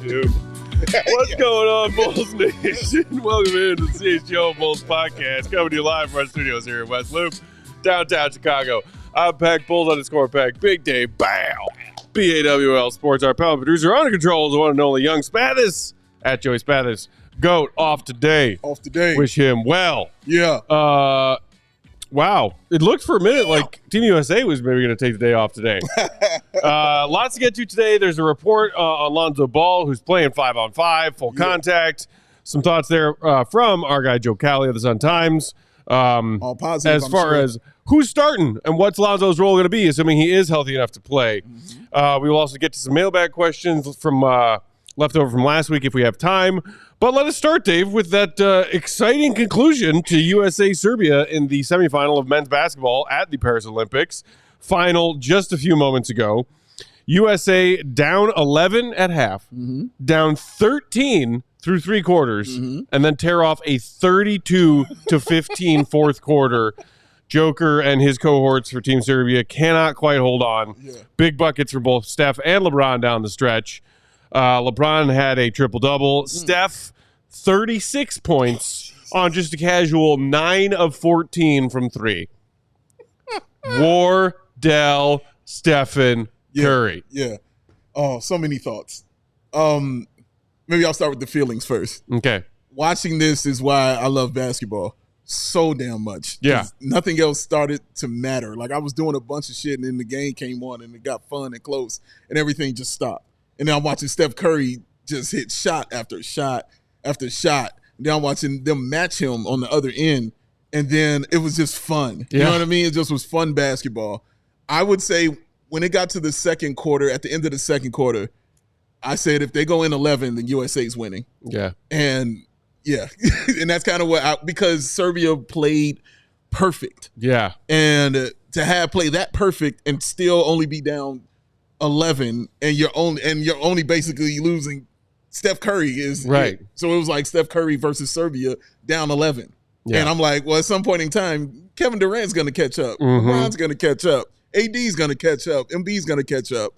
Dude. What's going on, Bulls Nation? Welcome into the CHGO Bulls podcast, coming to you live from our studios here in West Loop, downtown Chicago. I'm Peck, Bulls_Peck, Big Dave, Bow, BAWL Sports, our pal producer, under control is the one and only Young Spathis, at Joey Spathis. GOAT, off today. Wish him well. Yeah. Wow. It looked for a minute like Team USA was maybe going to take the day off today. Lots to get to today. There's a report on Lonzo Ball, who's playing 5-on-5, full contact. Some thoughts there from our guy Joe Cali of the Sun-Times. All positive, as far as who's starting and what's Lonzo's role going to be, assuming he is healthy enough to play. We will also get to some mailbag questions from leftover from last week if we have time. But let us start, Dave, with that exciting conclusion to USA-Serbia in the semifinal of men's basketball at the Paris Olympics. Final just a few moments ago. USA down 11 at half, down 13 through three quarters, and then tear off a 32-15 fourth quarter. Joker and his cohorts for Team Serbia cannot quite hold on. Big buckets for both Steph and LeBron down the stretch. LeBron had a triple-double. Steph, 36 points on just a casual 9 of 14 from three. Wardell Stephen Curry. Yeah. Oh, so many thoughts. Maybe I'll start with the feelings first. Okay. Watching this is why I love basketball so damn much. Yeah. Nothing else started to matter. Like, I was doing a bunch of shit, and then the game came on, and it got fun and close, and everything just stopped. And then I'm watching Steph Curry just hit shot after shot after shot. And then I'm watching them match him on the other end. And then it was just fun. You know what I mean? It just was fun basketball. I would say when it got to the second quarter, at the end of the second quarter, I said if they go in 11, then USA's winning. Yeah. And, yeah. And that's kind of what because Serbia played perfect. Yeah. And to have played that perfect and still only be down 11 and you're only basically losing Steph Curry is right. So it was like Steph Curry versus Serbia down 11. Yeah. And I'm like, well, at some point in time, Kevin Durant's going to catch up. LeBron's going to catch up. AD's going to catch up. MB's going to catch up.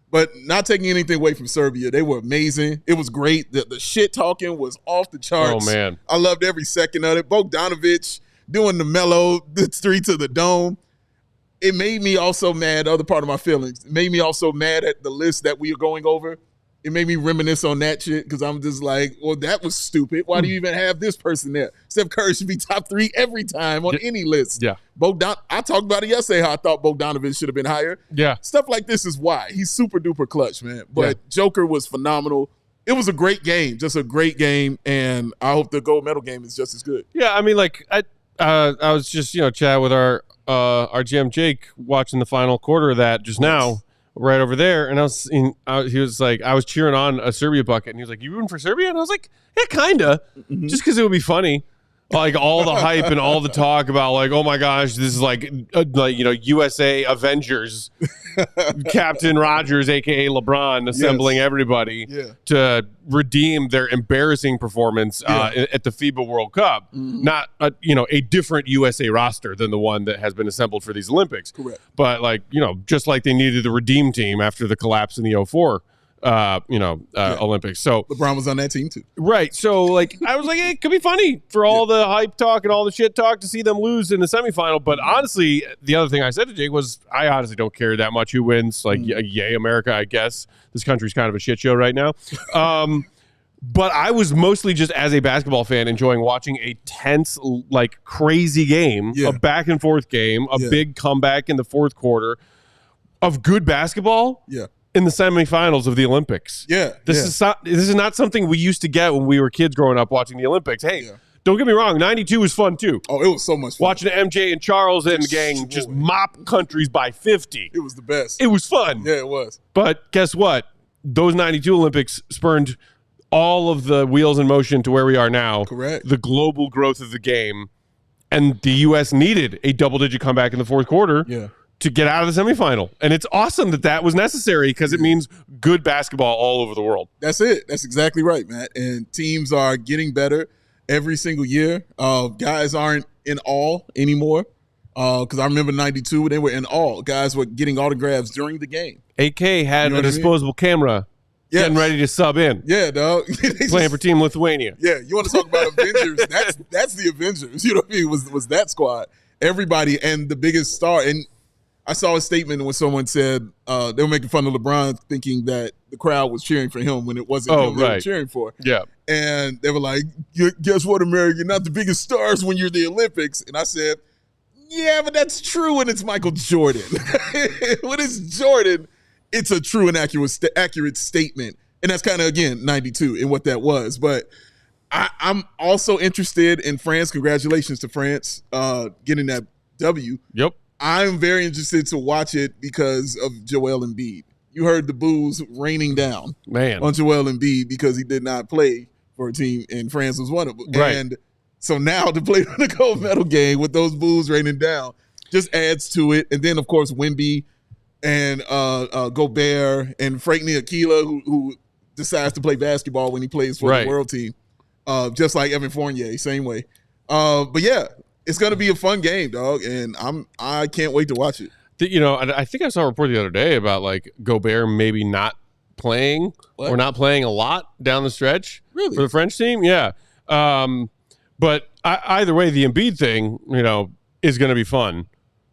But not taking anything away from Serbia. They were amazing. It was great. The shit talking was off the charts. Oh, man. I loved every second of it. Bogdanovic doing the mellow, the three to the dome. It made me also mad, other part of my feelings, it made me also mad at the list that we are going over. It made me reminisce on that shit because I'm just like, well, that was stupid. Why do you even have this person there? Steph Curry should be top 3 every time on any list. Yeah. I talked about it yesterday how I thought Bogdanovic should have been higher. Yeah. Stuff like this is why. He's super duper clutch, man. But Joker was phenomenal. It was a great game, just a great game, and I hope the gold medal game is just as good. Yeah, I mean, like, I was just, chat with our GM Jake watching the final quarter of that just now. Right over there, and he was like, I was cheering on a Serbia bucket, and he was like, "You rooting for Serbia?" And I was like, "Yeah, kinda, just because it would be funny." Like all the hype and all the talk about like, oh my gosh, this is like USA Avengers, Captain Rogers, aka LeBron, assembling everybody to redeem their embarrassing performance at the FIBA World Cup. Not a different USA roster than the one that has been assembled for these Olympics. Correct. But just like they needed the redeem team after the collapse in the 2004 Olympics. So LeBron was on that team too. Right. So like I was like, hey, it could be funny for all the hype talk and all the shit talk to see them lose in the semifinal. But honestly, the other thing I said to Jake was I honestly don't care that much who wins. Like, yay, America, I guess. This country's kind of a shit show right now. But I was mostly just as a basketball fan enjoying watching a tense, like crazy game, a back and forth game, a big comeback in the fourth quarter of good basketball. Yeah. In the semifinals of the Olympics. Yeah. This is not something we used to get when we were kids growing up watching the Olympics. Hey, don't get me wrong, 92 was fun too. Oh, it was so much fun. Watching MJ and Charles and the gang just mop countries by 50. It was the best. It was fun. Yeah, it was. But guess what? Those 92 Olympics spurned all of the wheels in motion to where we are now. Correct. The global growth of the game. And the U.S. needed a double-digit comeback in the fourth quarter to get out of the semifinal. And it's awesome that was necessary because it means good basketball all over the world. That's it. That's exactly right, Matt. And teams are getting better every single year. Guys aren't in awe anymore because I remember 92, they were in awe. Guys were getting autographs during the game. AK had a disposable camera getting ready to sub in. Yeah, dog. Playing for Team Lithuania. Yeah, you want to talk about Avengers? That's the Avengers. You know what I mean? Was that squad. Everybody and the biggest star. And I saw a statement when someone said they were making fun of LeBron thinking that the crowd was cheering for him when it wasn't him they were cheering for. Yeah. And they were like, guess what, America? You're not the biggest stars when you're the Olympics. And I said, yeah, but that's true when it's Michael Jordan. When it's Jordan, it's a true and accurate statement. And that's kind of, again, 92 and what that was. But I'm also interested in France. Congratulations to France getting that W. Yep. I'm very interested to watch it because of Joel Embiid. You heard the boos raining down on Joel Embiid because he did not play for a team, and France was one of them. Right. And so now to play the gold medal game with those boos raining down just adds to it. And then, of course, Wemby and Gobert and Frank Ntilikina, who decides to play basketball when he plays for the world team, just like Evan Fournier, same way. But yeah, it's gonna be a fun game, dog, and I can't wait to watch it. You know, I think I saw a report the other day about like Gobert maybe not playing or not playing a lot down the stretch for the French team. Yeah, but either way, the Embiid thing, you know, is going to be fun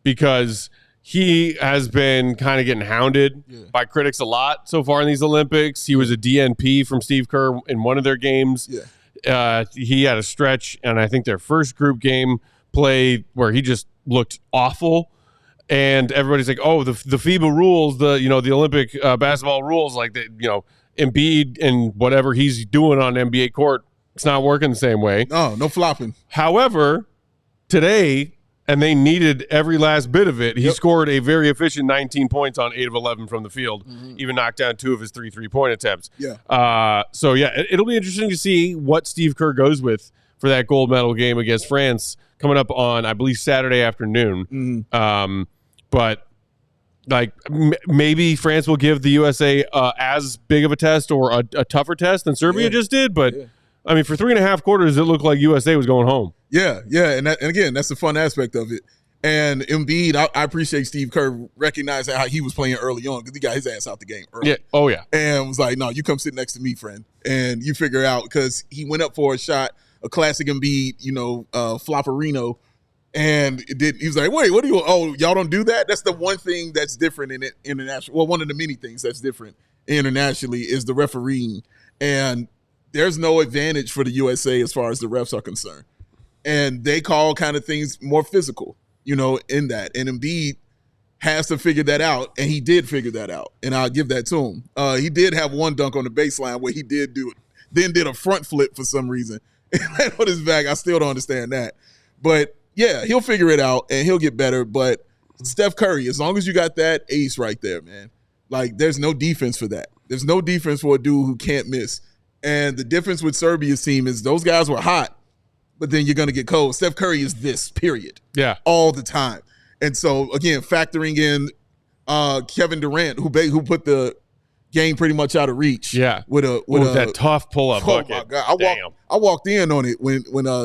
because he has been kind of getting hounded by critics a lot so far in these Olympics. He was a DNP from Steve Kerr in one of their games. Yeah. He had a stretch, and I think their first group game play where he just looked awful. And everybody's like, oh, the FIBA rules, the Olympic basketball rules, like Embiid and whatever he's doing on NBA court, it's not working the same way. No flopping. However, today, and they needed every last bit of it, he scored a very efficient 19 points on 8 of 11 from the field, even knocked down 2 of his 3 3-point attempts. Yeah. So, yeah, it'll be interesting to see what Steve Kerr goes with for that gold medal game against France coming up on, I believe, Saturday afternoon. But like maybe France will give the USA as big of a test or a tougher test than Serbia just did. But I mean, for 3.5 quarters, it looked like USA was going home. Yeah. And again, that's the fun aspect of it. And Embiid, I appreciate Steve Kerr recognizing how he was playing early on because he got his ass out the game early. Yeah. Oh, yeah. And was like, no, you come sit next to me, friend. And you figure out because he went up for a shot, a classic Embiid, flopperino. And he was like, wait, what do you, y'all don't do that? That's the one thing that's different in it international. Well, one of the many things that's different internationally is the refereeing. And there's no advantage for the USA as far as the refs are concerned. And they call kind of things more physical, in that. And Embiid has to figure that out. And he did figure that out. And I'll give that to him. He did have one dunk on the baseline where he did do it, then did a front flip for some reason. And landed on his back. I still don't understand that. But yeah, he'll figure it out and he'll get better. But Steph Curry, as long as you got that ace right there, man, like there's no defense for that. There's no defense for a dude who can't miss. And the difference with Serbia's team is those guys were hot, but then you're going to get cold. Steph Curry is this, period. Yeah. All the time. And so, again, factoring in Kevin Durant, who put the game pretty much out of reach. Yeah. With that tough pull-up bucket. Oh, my God. I walked in on it when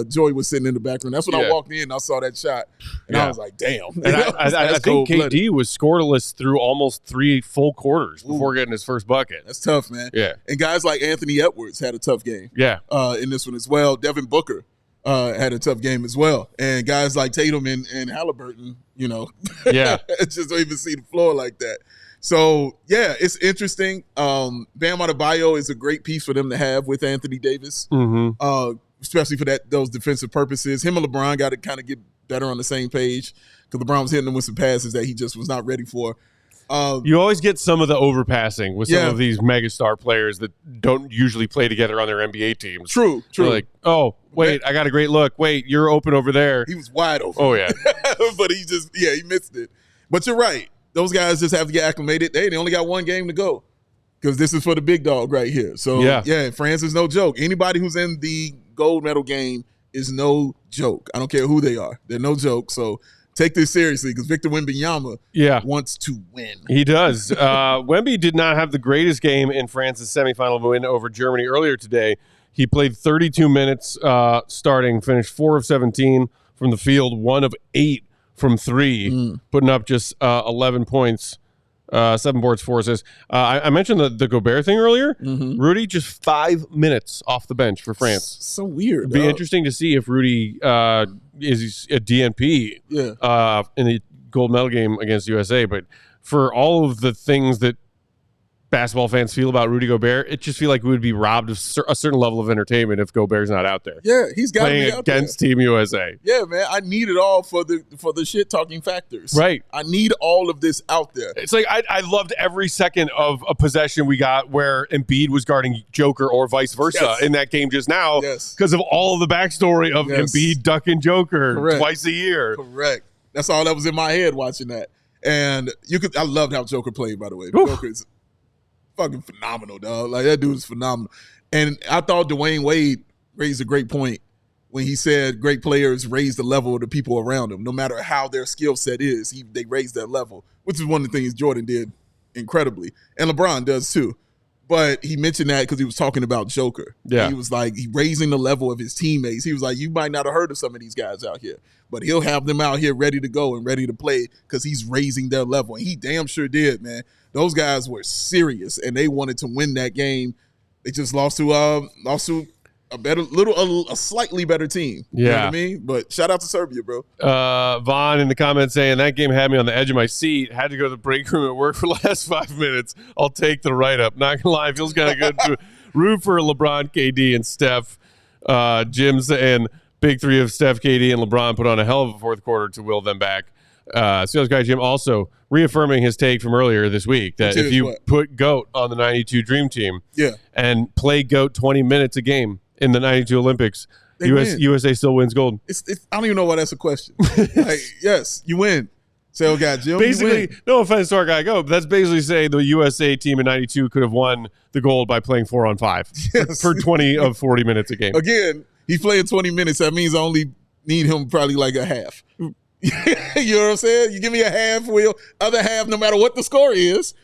Joy was sitting in the background. That's when I walked in and I saw that shot. And I was like, damn. And I think KD was scoreless through almost 3 full quarters before getting his first bucket. That's tough, man. Yeah. And guys like Anthony Edwards had a tough game. Yeah. In this one as well. Devin Booker had a tough game as well. And guys like Tatum and Halliburton, yeah, just don't even see the floor like that. So, yeah, it's interesting. Bam Adebayo is a great piece for them to have with Anthony Davis, especially for those defensive purposes. Him and LeBron got to kind of get better on the same page because LeBron was hitting him with some passes that he just was not ready for. You always get some of the overpassing with some of these megastar players that don't usually play together on their NBA teams. True. They're like, oh, wait, I got a great look. Wait, you're open over there. He was wide open. Oh, yeah. But he missed it. But you're right. Those guys just have to get acclimated. They only got one game to go because this is for the big dog right here. So, France is no joke. Anybody who's in the gold medal game is no joke. I don't care who they are. They're no joke. So, take this seriously because Victor Wembanyama wants to win. He does. Wemby did not have the greatest game in France's semifinal win over Germany earlier today. He played 32 minutes starting, finished 4 of 17 from the field, 1 of 8 from 3, putting up just 11 points, 7 boards, 4 assists. I mentioned the Gobert thing earlier. Rudy, just 5 minutes off the bench for France. So weird. It'd be interesting to see if Rudy is a DNP in the gold medal game against USA. But for all of the things that basketball fans feel about Rudy Gobert, it just feel like we would be robbed of a certain level of entertainment if Gobert's not out there. Yeah, he's got to be out against there. Team USA. Yeah, man, I need it all for the shit talking factors. Right, I need all of this out there. It's like I loved every second of a possession we got where Embiid was guarding Joker or vice versa in that game just now because of all of the backstory of Embiid ducking Joker twice a year. Correct. That's all that was in my head watching that. And I loved how Joker played, by the way. Joker's fucking phenomenal, dog. Like, that dude is phenomenal. And I thought Dwayne Wade raised a great point when he said great players raise the level of the people around them. No matter how their skill set is, they raise that level, which is one of the things Jordan did incredibly. And LeBron does too. But he mentioned that because he was talking about Joker. Yeah. He was like, he raising the level of his teammates. He was like, you might not have heard of some of these guys out here, but he'll have them out here ready to go and ready to play because he's raising their level. And he damn sure did, man. Those guys were serious, and they wanted to win that game. They just lost to a slightly better team. You know what I mean? But shout out to Serbia, bro. Vaughn in the comments saying that game had me on the edge of my seat. Had to go to the break room at work for the last 5 minutes. I'll take the write-up. Not gonna lie, it feels kind of good to root for LeBron, KD, and Steph. Jim's and big three of Steph, KD, and LeBron put on a hell of a fourth quarter to will them back. Sales guy Jim also reaffirming his take from earlier this week that if you put GOAT on the 92 Dream Team and play GOAT 20 minutes a game in the 92 Olympics, USA still wins gold. I don't even know why that's a question. Like, yes, you win. Sales guy Jim, basically, no offense to our guy GOAT, but that's basically saying the USA team in 92 could have won the gold by playing 4-on-5 for 20 of 40 minutes a game. Again, he's playing 20 minutes. That means I only need him probably like a half. You know what I'm saying? You give me a half wheel, other half, no matter what the score is,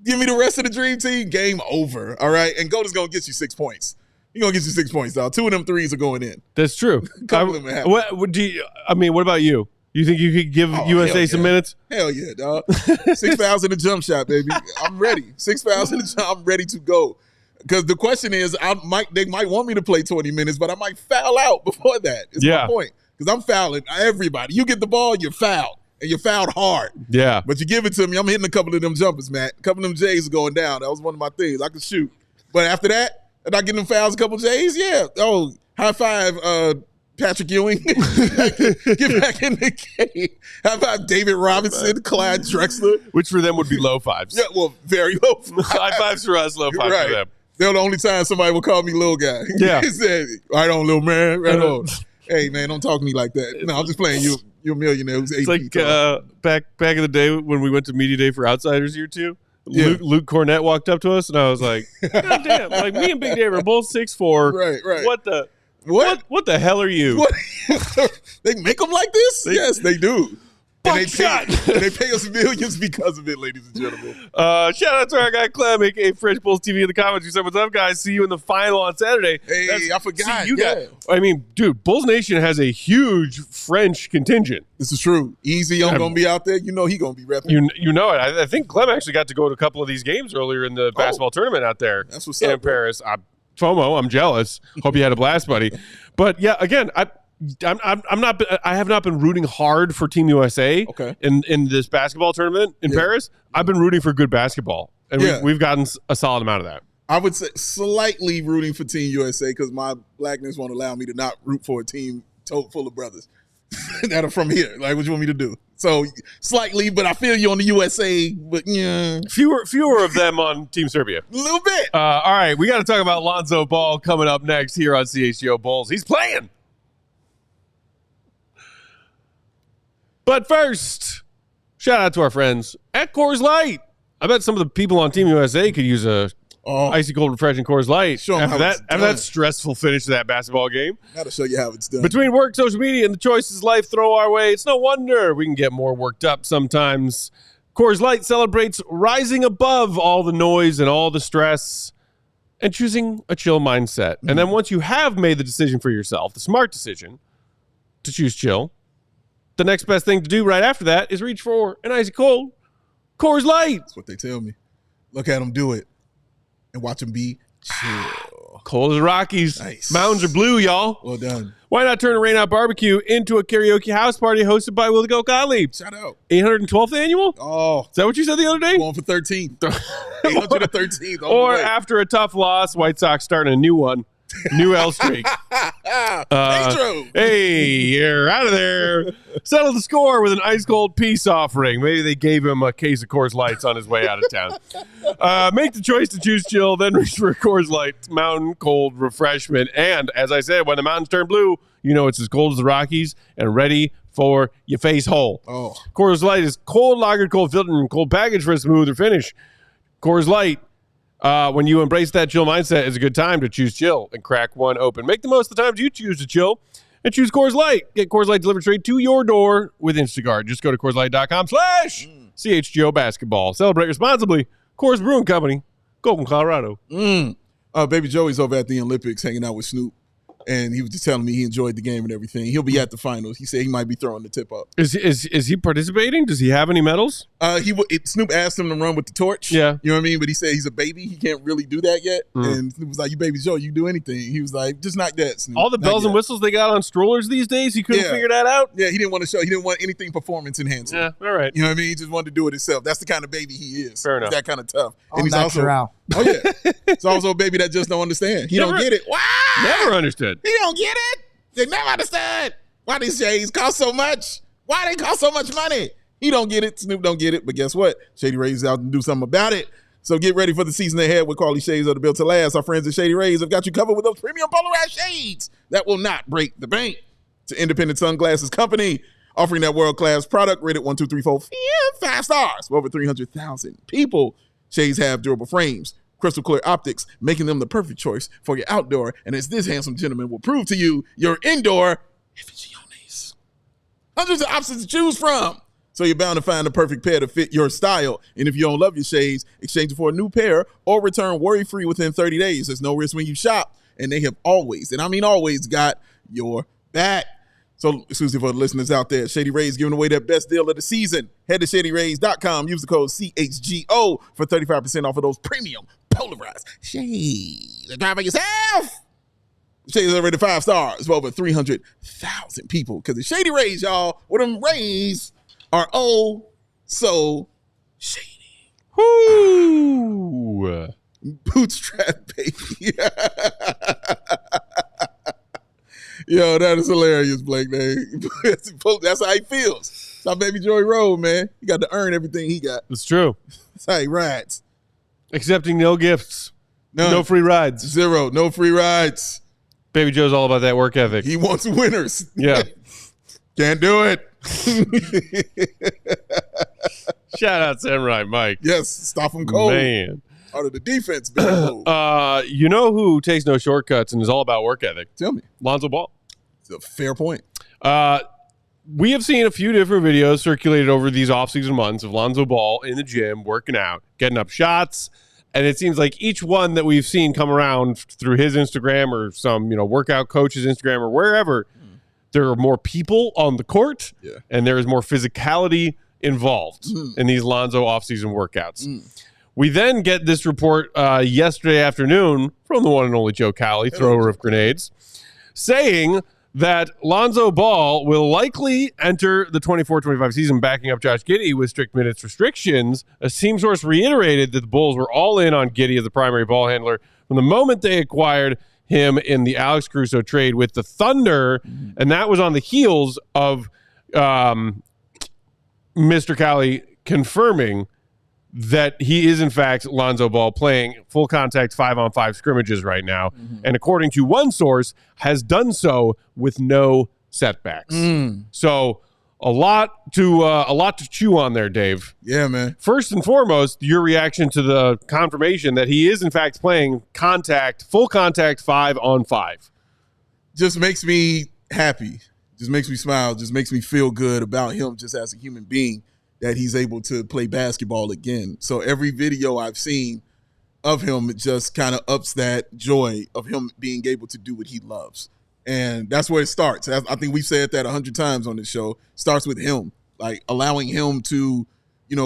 give me the rest of the Dream Team, game over, all right? And GOAT is going to get you 6 points. He's going to get you 6 points, dog. 2 of them threes are going in. That's true. What about you? You think you could give USA some minutes? Hell yeah, dog. 6,000 a jump shot, baby. I'm ready. 6,000 a jump. I'm ready to go. Because the question is, they might want me to play 20 minutes, but I might foul out before that. Is my point. Because I'm fouling everybody. You get the ball, you're fouled. And you're fouled hard. Yeah. But you give it to me, I'm hitting a couple of them jumpers, man. A couple of them J's are going down. That was one of my things. I could shoot. But after that, and I get them fouls, a couple of J's, Oh, high five, Patrick Ewing. Get back in the game. How about David Robinson, Clyde Drexler? Which for them would be low fives. Yeah, well, very low fives. High fives for us, low fives for them. They're the only time somebody will call me little guy. Yeah. He said, right on, little man, right on. Hey, man, don't talk to me like that. No, I'm just playing you. You're a millionaire who's 8 It's like back in the day when we went to Media Day for Outsiders year 2. Yeah. Luke Cornett walked up to us, and I was like, God damn. Like, me and Big Dave are both 6'4". Right. What the hell are you? They make them like this? Yes, they do. And they pay us millions because of it, ladies and gentlemen. Shout out to our guy Clem, a.k.a. Fresh Bulls TV in the comments. You said, what's up, guys? See you in the final on Saturday. Hey, I forgot. I mean, dude, Bulls Nation has a huge French contingent. This is true. Easy, I'm going to be out there. You know he going to be repping. You know it. I think Clem actually got to go to a couple of these games earlier in the basketball tournament out there. That's what's in up, Paris. FOMO, I'm jealous. Hope you had a blast, buddy. But, yeah, again, I have not been rooting hard for Team USA in this basketball tournament in Paris. I've been rooting for good basketball, and we've gotten a solid amount of that. I would say slightly rooting for Team USA because my blackness won't allow me to not root for a team full of brothers that are from here. Like, what you want me to do? So slightly, but I feel you on the USA. But yeah, fewer of them on Team Serbia. A little bit. All right, we got to talk about Lonzo Ball coming up next here on CHGO Bulls. He's playing. But first, shout out to our friends at Coors Light. I bet some of the people on Team USA could use a icy cold, refreshing Coors Light after that stressful finish to that basketball game. Gotta show you how it's done. Between work, social media, and the choices life throw our way, it's no wonder we can get more worked up sometimes. Coors Light celebrates rising above all the noise and all the stress and choosing a chill mindset. And then once you have made the decision for yourself, the smart decision to choose chill, the next best thing to do right after that is reach for an icy cold Coors Light. That's what they tell me. Look at them do it and watch them be chill. Cold as Rockies. Nice. Mountains are blue, y'all. Well done. Why not turn a rain out barbecue into a karaoke house party hosted by Will the Go Gottlieb? Shout out. 812th annual? Oh. Is that what you said the other day? Going for 13th. 813th. Or after a tough loss, White Sox starting a new one. New L streak. Hey, you're out of there. Settle the score with an ice cold peace offering. Maybe they gave him a case of Coors Lights on his way out of town. Make the choice to choose chill, then reach for a Coors Light mountain cold refreshment. And as I said, when the mountains turn blue, you know it's as cold as the Rockies and ready for your face hole. Oh. Coors Light is cold lagered, cold filtered, and cold packaged for a smoother finish. Coors Light. When you embrace that chill mindset, it's a good time to choose chill and crack one open. Make the most of the times you choose to chill and choose Coors Light. Get Coors Light delivered straight to your door with Instacart. Just go to CoorsLight.com/CHGO basketball. Celebrate responsibly. Coors Brewing Company, Golden, Colorado. Baby Joey's over at the Olympics hanging out with Snoop. And he was just telling me he enjoyed the game and everything. He'll be at the finals. He said he might be throwing the tip up. Is he participating? Does he have any medals? Snoop asked him to run with the torch. Yeah. You know what I mean? But he said he's a baby. He can't really do that yet. And Snoop was like, you baby Joe, you do anything. He was like, just not that, Snoop. All the bells and whistles they got on strollers these days, he couldn't figure that out? Yeah, he didn't want to show. He didn't want anything performance enhancing. Yeah, all right. You know what I mean? He just wanted to do it himself. That's the kind of baby he is. Fair enough. He's that kind of tough. And he's also... Oh, yeah. It's also a baby that just don't understand. He don't get it. Why? Never understood. He don't get it. They never understood why these shades cost so much. Why they cost so much money? He don't get it. Snoop don't get it. But guess what? Shady Rays is out to do something about it. So get ready for the season ahead with quality shades that are built to last. Our friends at Shady Rays have got you covered with those premium polarized shades that will not break the bank. It's an independent sunglasses company offering that world-class product rated 1, 2, 3, 4, 5 stars for over 300,000 people. Shades have durable frames, crystal clear optics, making them the perfect choice for your outdoor. And as this handsome gentleman will prove to you, your indoor aficiones. Hundreds of options to choose from. So you're bound to find the perfect pair to fit your style. And if you don't love your shades, exchange it for a new pair or return worry-free within 30 days. There's no risk when you shop. And they have always, and I mean always, got your back. So exclusive for the listeners out there, Shady Rays giving away their best deal of the season. Head to ShadyRays.com. Use the code CHGO for 35% off of those premium polarized shades. Try by yourself. Shades are rated 5 stars for over 300,000 people. Because the Shady Rays, y'all, with them rays are oh so shady. Whoo! Bootstrap, baby. Yo, that is hilarious, Blake. That's how he feels. That's how Baby Joey roll, man. He got to earn everything he got. It's true. That's how he rides. Accepting no gifts. None. No free rides. 0. No free rides. Baby Joe's all about that work ethic. He wants winners. Yeah. Can't do it. Shout out Samurai Mike. Yes, stop him cold. Man. Out of the defense, big move. You know who takes no shortcuts and is all about work ethic? Tell me. Lonzo Ball. It's a fair point. We have seen a few different videos circulated over these offseason months of Lonzo Ball in the gym, working out, getting up shots. And it seems like each one that we've seen come around through his Instagram or some, workout coach's Instagram or wherever, there are more people on the court and there is more physicality involved in these Lonzo offseason workouts. We then get this report yesterday afternoon from the one and only Joe Cowley, thrower of grenades, saying that Lonzo Ball will likely enter the 24-25 season backing up Josh Giddey with strict minutes restrictions. A team source reiterated that the Bulls were all in on Giddey as the primary ball handler from the moment they acquired him in the Alex Caruso trade with the Thunder, and that was on the heels of Mr. Cali confirming that he is, in fact, Lonzo Ball playing full contact 5-on-5 scrimmages right now. Mm-hmm. And according to one source, has done so with no setbacks. So a lot to chew on there, Dave. Yeah, man. First and foremost, your reaction to the confirmation that he is, in fact, playing full contact 5-on-5. Just makes me happy. Just makes me smile. Just makes me feel good about him just as a human being, that he's able to play basketball again. So every video I've seen of him, it just kind of ups that joy of him being able to do what he loves. And that's where it starts. I think we've said that 100 times on this show. It starts with him, like allowing him to,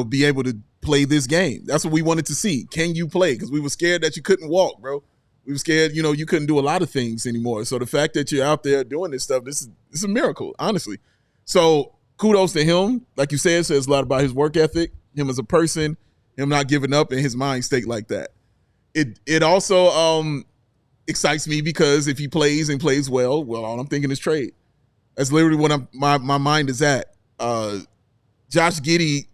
be able to play this game. That's what we wanted to see. Can you play? Because we were scared that you couldn't walk, bro. We were scared, you couldn't do a lot of things anymore. So the fact that you're out there doing this stuff, this is a miracle, honestly. So kudos to him. Like you said, says a lot about his work ethic, him as a person, him not giving up, and his mind state like that. It also excites me because if he plays and plays well, all I'm thinking is trade. That's literally what my mind is at. Josh Giddey,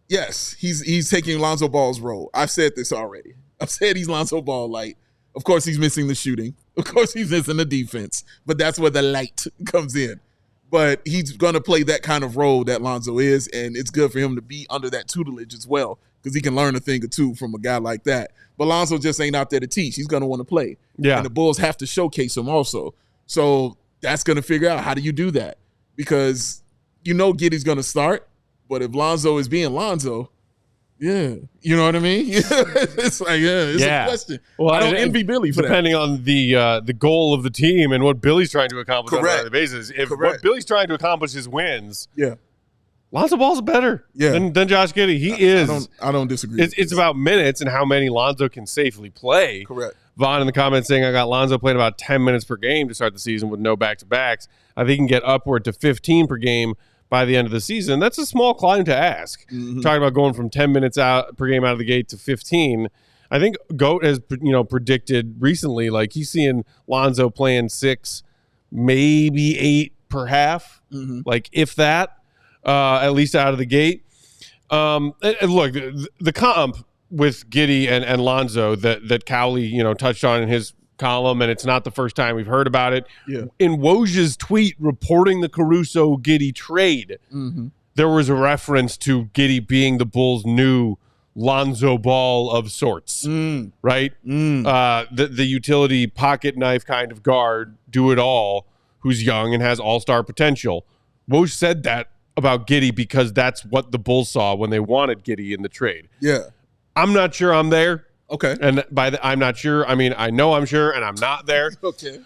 yes, he's taking Lonzo Ball's role. I've said this already. I've said he's Lonzo Ball light. Of course, he's missing the shooting. Of course, he's missing the defense. But that's where the light comes in. But he's going to play that kind of role that Lonzo is, and it's good for him to be under that tutelage as well because he can learn a thing or two from a guy like that. But Lonzo just ain't out there to teach. He's going to want to play. Yeah. And the Bulls have to showcase him also. So that's going to figure out how do you do that because Giddey's going to start, but if Lonzo is being Lonzo, yeah, you know what I mean? It's like, it's a question. Well, I don't envy Billy for depending on the goal of the team and what Billy's trying to accomplish on a daily basis. If what Billy's trying to accomplish is wins, Lonzo Ball's better than Josh Giddey. He is. I don't disagree. It's about minutes and how many Lonzo can safely play. Correct. Vaughn in the comments saying I got Lonzo playing about 10 minutes per game to start the season with no back-to-backs. I think he can get upward to 15 per game by the end of the season. That's a small climb to ask. Mm-hmm. Talking about going from 10 minutes out per game out of the gate to 15. I think GOAT has predicted recently, like he's seeing Lonzo playing 6, maybe 8 per half, like if that, at least out of the gate. And look, the comp with Giddey and Lonzo that Cowley touched on in his column, and it's not the first time we've heard about it. Yeah. In Woj's tweet reporting the Caruso-Giddey trade, there was a reference to Giddey being the Bulls' new Lonzo Ball of sorts, right? The utility pocket knife kind of guard, do it all, who's young and has all-star potential. Woj said that about Giddey because that's what the Bulls saw when they wanted Giddey in the trade. Yeah. I'm not sure I'm there. Okay. And I'm not sure. I mean, I know I'm sure, and I'm not there. Okay.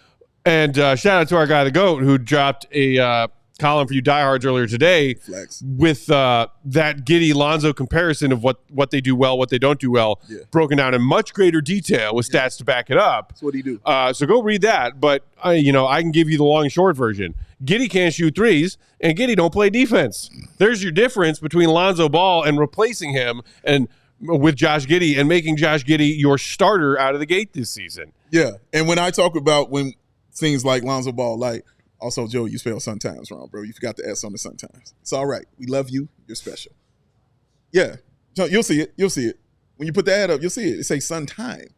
And shout out to our guy, the GOAT, who dropped a column for you diehards earlier today with that Giddey-Lonzo comparison of what they do well, what they don't do well, broken down in much greater detail with stats to back it up. That's what he do. So go read that. But, I can give you the long and short version. Giddey can't shoot threes, and Giddey don't play defense. There's your difference between Lonzo Ball and replacing him and with Josh Giddey and making Josh Giddey your starter out of the gate this season. Yeah, and when I talk about when things like Lonzo Ball, like also Joe, you spell sometimes wrong, bro. You forgot the S on the sometimes. It's all right. We love you. You're special. Yeah, you'll see it. You'll see it when you put the ad up. You'll see it. It says sometime.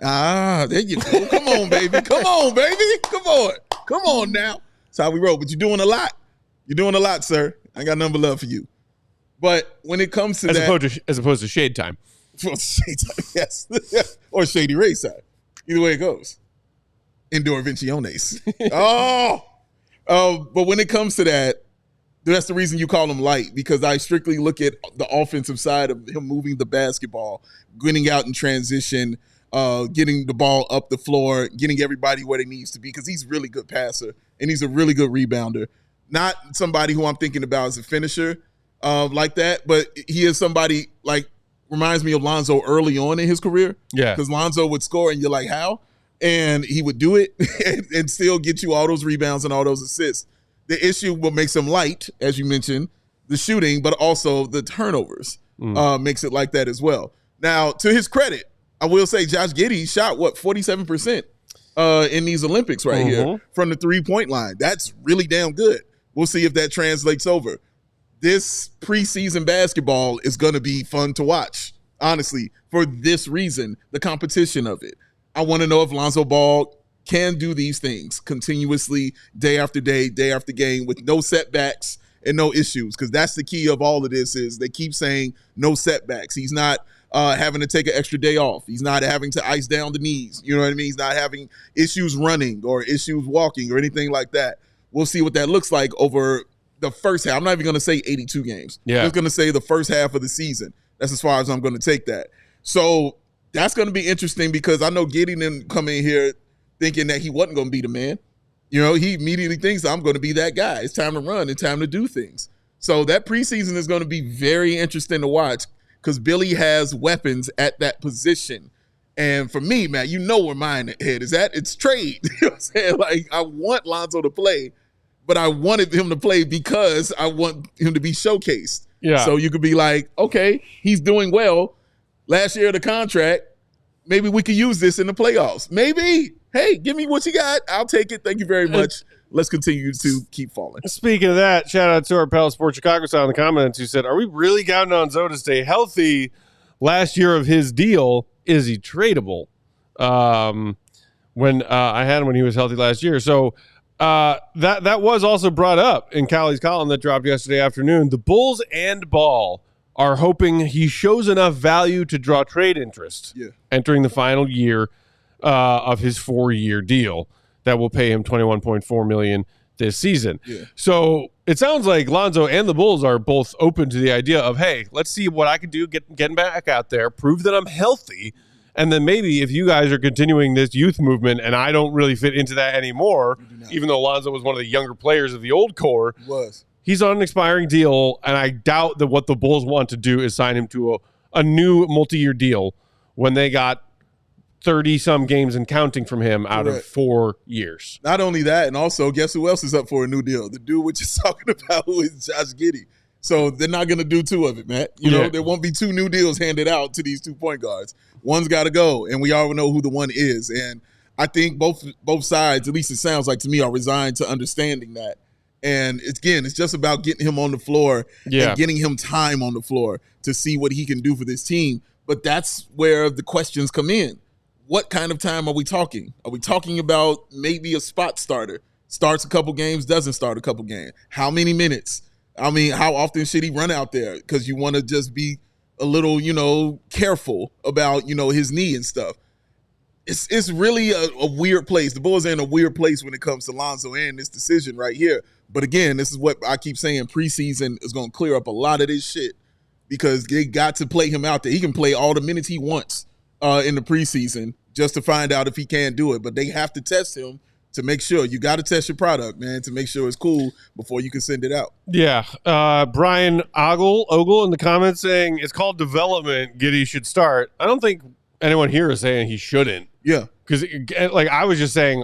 Ah, there you go. Come on, baby. Come on, baby. Come on. Come on now. That's how we roll. But you're doing a lot. You're doing a lot, sir. I got nothing but love for you. But when it comes to as opposed to shade time. Shade time, yes. Or Shady Ray side. Either way it goes. Endorvenciones. But when it comes to that, that's the reason you call him light, because I strictly look at the offensive side of him moving the basketball, getting out in transition, getting the ball up the floor, getting everybody where they needs to be, because he's a really good passer and he's a really good rebounder. Not somebody who I'm thinking about as a finisher like that, but he is somebody like reminds me of Lonzo early on in his career. Yeah. Because Lonzo would score and you're like, how? And he would do it and still get you all those rebounds and all those assists. The issue, what makes him light, as you mentioned, the shooting, but also the turnovers makes it like that as well. Now, to his credit, I will say Josh Giddey shot, 47% in these Olympics right here from the three-point line. That's really damn good. We'll see if that translates over. This preseason basketball is going to be fun to watch, honestly, for this reason, the competition of it. I want to know if Lonzo Ball can do these things continuously, day after day, day after game, with no setbacks and no issues, because that's the key of all of this is they keep saying no setbacks. He's not having to take an extra day off. He's not having to ice down the knees. You know what I mean? He's not having issues running or issues walking or anything like that. We'll see what that looks like over the first half. I'm not even going to say 82 games. Yeah. I'm just going to say the first half of the season. That's as far as I'm going to take that. So that's going to be interesting because I know Giddey didn't come in here thinking that he wasn't going to be the man. You know, he immediately thinks I'm going to be that guy. It's time to run and time to do things. So that preseason is going to be very interesting to watch because Billy has weapons at that position. And for me, man, you know where my head is at. It's trade. You know what I'm saying? Like, I want Lonzo to play, but I wanted him to play because I want him to be showcased. Yeah. So you could be like, okay, he's doing well. Last year of the contract, maybe we could use this in the playoffs. Maybe. Hey, give me what you got. I'll take it. Thank you very much. Let's continue to keep falling. Speaking of that, shout out to our pal Sports Chicago side in the comments who said, are we really counting on Zoe to stay healthy last year of his deal? Is he tradable? When I had him when he was healthy last year. So that was also brought up in Callie's column that dropped yesterday afternoon. The Bulls and Ball are hoping he shows enough value to draw trade interest entering the final year of his 4-year deal that will pay him $21.4 million this season. Yeah. So it sounds like Lonzo and the Bulls are both open to the idea of, hey, let's see what I can do, getting back out there, prove that I'm healthy, and then maybe if you guys are continuing this youth movement and I don't really fit into that anymore, even though Lonzo was one of the younger players of the old core, he's on an expiring deal, and I doubt that what the Bulls want to do is sign him to a new multi-year deal when they got 30-some games and counting from him out of 4 years. Not only that, and also, guess who else is up for a new deal? The dude we're just talking about, who is Josh Giddey. So they're not going to do 2 of it, Matt. You know, there won't be 2 new deals handed out to these 2 point guards. One's got to go, and we already know who the one is. And I think both sides, at least it sounds like to me, are resigned to understanding that. And it's just about getting him on the floor and getting him time on the floor to see what he can do for this team. But that's where the questions come in. What kind of time are we talking? Are we talking about maybe a spot starter? Starts a couple games, doesn't start a couple games. How many minutes? I mean, how often should he run out there? Because you want to just be a little, careful about, his knee and stuff. It's really a weird place. The Bulls are in a weird place when it comes to Lonzo and this decision right here. But again, this is what I keep saying. Preseason is going to clear up a lot of this shit because they got to play him out there. He can play all the minutes he wants in the preseason just to find out if he can do it. But they have to test him to make sure. You got to test your product, man, to make sure it's cool before you can send it out. Yeah. Brian Ogle in the comments saying it's called development. Giddey should start. I don't think anyone here is saying he shouldn't. Yeah. Because, I was just saying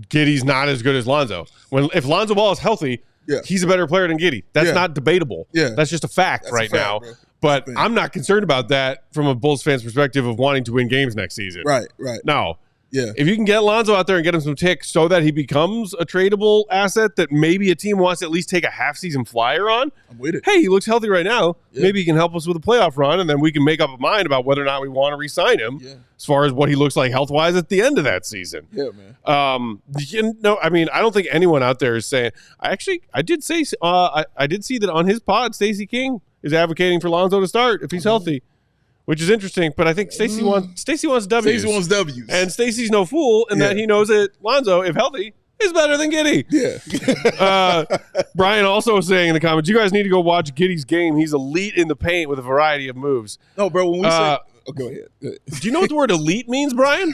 Giddey's not as good as Lonzo. If Lonzo Ball is healthy, he's a better player than Giddey. That's not debatable. Yeah. That's just a fact now. Bro. But I'm not concerned about that from a Bulls fan's perspective of wanting to win games next season. Right. No. Yeah. If you can get Lonzo out there and get him some ticks so that he becomes a tradable asset that maybe a team wants to at least take a half-season flyer on. I'm with it. Hey, he looks healthy right now. Yeah. Maybe he can help us with a playoff run, and then we can make up a mind about whether or not we want to re-sign him as far as what he looks like health-wise at the end of that season. Yeah, man. I don't think anyone out there is saying – I did say I did see that on his pod, Stacey King is advocating for Lonzo to start if he's healthy. Which is interesting, but I think Stacey wants W's. Stacey wants W's. And Stacey's no fool in that he knows that Lonzo, if healthy, is better than Giddey. Yeah. Brian also saying in the comments, you guys need to go watch Giddey's game. He's elite in the paint with a variety of moves. No, bro, when we say go ahead. Do you know what the word elite means, Brian?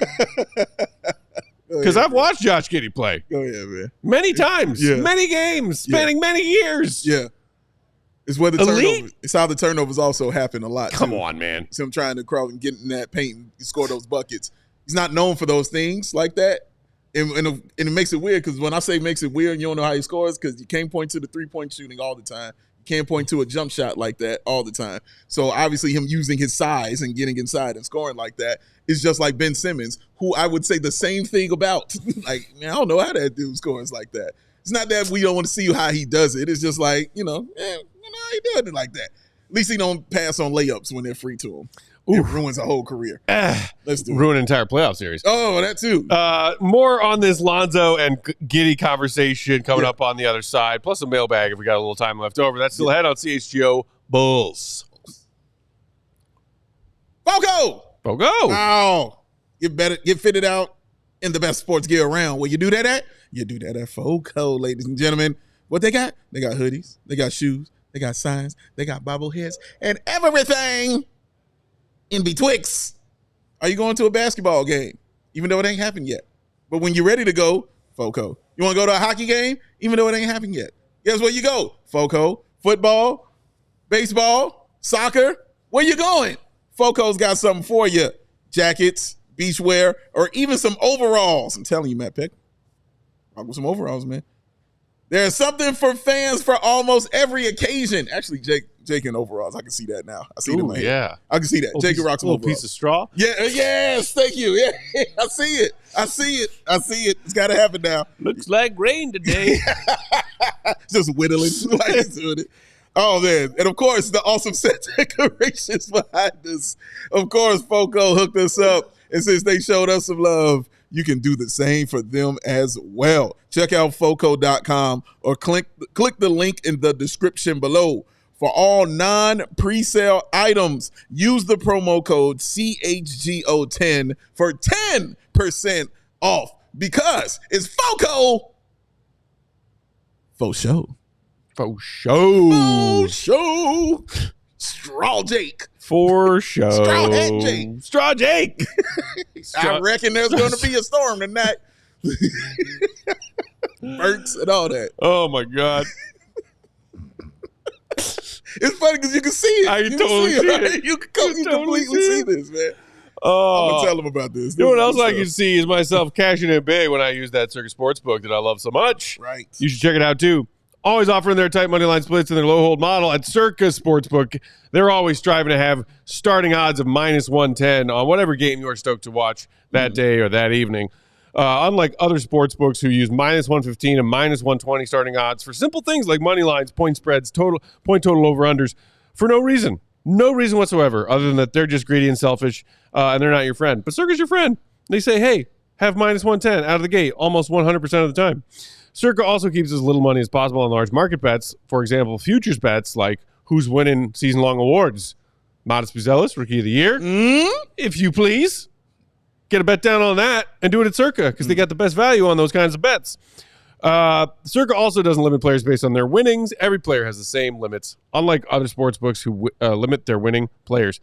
Because I've watched Josh Giddey play. Go ahead, man. Many times. Yeah. Many games. Spanning many years. Yeah. It's where the turnovers. It's how the turnovers also happen a lot. Come on, man. It's him trying to crawl and get in that paint and score those buckets. He's not known for those things like that. And it makes it weird because when I say makes it weird and you don't know how he scores, because you can't point to the three-point shooting all the time. You can't point to a jump shot like that all the time. So obviously him using his size and getting inside and scoring like that is just like Ben Simmons, who I would say the same thing about. Like, man, I don't know how that dude scores like that. It's not that we don't want to see how he does it. It's just like, how he doing it like that. At least he don't pass on layups when they're free to him. It ruins a whole career. Let's do it. Ruin an entire playoff series. Oh, that too. More on this Lonzo and Giddey conversation coming up on the other side, plus a mailbag if we got a little time left over. That's still ahead on CHGO Bulls. Foco! Oh, Get fitted out in the best sports gear around. Where you do that at? You do that at Foco, ladies and gentlemen. What they got? They got hoodies. They got shoes. They got signs. They got bobbleheads. And everything in betwixt. Are you going to a basketball game? Even though it ain't happened yet. But when you're ready to go, Foco. You want to go to a hockey game? Even though it ain't happened yet. Guess where you go? Foco. Football, baseball, soccer. Where you going? Foco's got something for you. Jackets, beachwear, or even some overalls. I'm telling you, Matt Peck. Rock with some overalls, man. There's something for fans for almost every occasion. Actually, Jake in overalls. I can see that now. I see it in my head. Yeah. I can see that. Jake can rock some overalls. Piece of straw? Yeah, yes, thank you. Yeah, I see it. It's got to happen now. Looks like rain today. Just whittling like he's doing it. Oh, man. And, of course, the awesome set decorations behind us. Of course, Foco hooked us up. And since they showed us some love, you can do the same for them as well. Check out Foco.com or click the link in the description below. For all non-presale items, use the promo code CHGO10 for 10% off because it's Foco. Faux show. For show. Faux show. Straw Jake. For show. Straw Hat Jake. Straw Jake. I reckon there's going to be a storm tonight. Burks and all that. Oh, my God. It's funny because you can see it. I can totally see it. Right? You completely see this, man. Oh. I'm going to tell them about this. You know what else I can see is myself cashing in big when I use that Circus Sportsbook that I love so much. Right. You should check it out, too. Always offering their tight money line splits and their low hold model at Circus Sportsbook. They're always striving to have starting odds of minus 110 on whatever game you are stoked to watch that day or that evening. Unlike other sports books who use minus 115 and minus 120 starting odds for simple things like money lines, point spreads, point total over-unders for no reason. No reason whatsoever other than that they're just greedy and selfish and they're not your friend. But Circa's your friend. They say, hey, have minus 110 out of the gate almost 100% of the time. Circa also keeps as little money as possible on large market bets. For example, futures bets like who's winning season-long awards. Modest Buzelis, Rookie of the Year. If you please. Get a bet down on that and do it at Circa because they got the best value on those kinds of bets. Circa also doesn't limit players based on their winnings. Every player has the same limits, unlike other sports books who limit their winning players.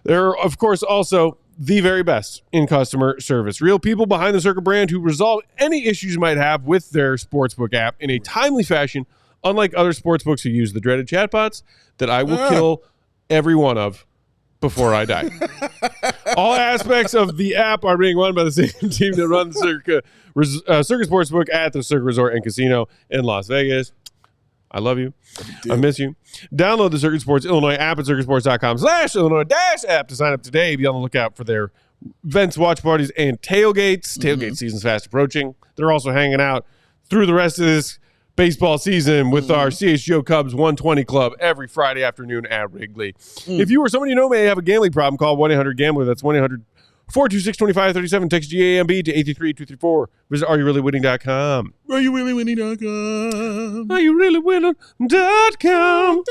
They're, of course, also the very best in customer service. Real people behind the Circa brand who resolve any issues you might have with their sportsbook app in a timely fashion, unlike other sportsbooks who use the dreaded chatbots that I will kill every one of before I die. All aspects of the app are being run by the same team that runs Circa Sportsbook at the Circa Resort and Casino in Las Vegas. I love you. I miss you. Download the Circuit Sports Illinois app at circuitsports.com/Illinois-app to sign up today. Be on the lookout for their events, watch parties, and tailgates. Tailgate season's fast approaching. They're also hanging out through the rest of this baseball season with our CHGO Cubs 120 Club every Friday afternoon at Wrigley. If you or somebody you know may have a gambling problem, call 1-800-GAMBLER. That's 1-800-426-2537. Text GAMB to 833-234. Visit AreYouReallyWinning.com. AreYouReallyWinning.com. AreYouReallyWinning.com.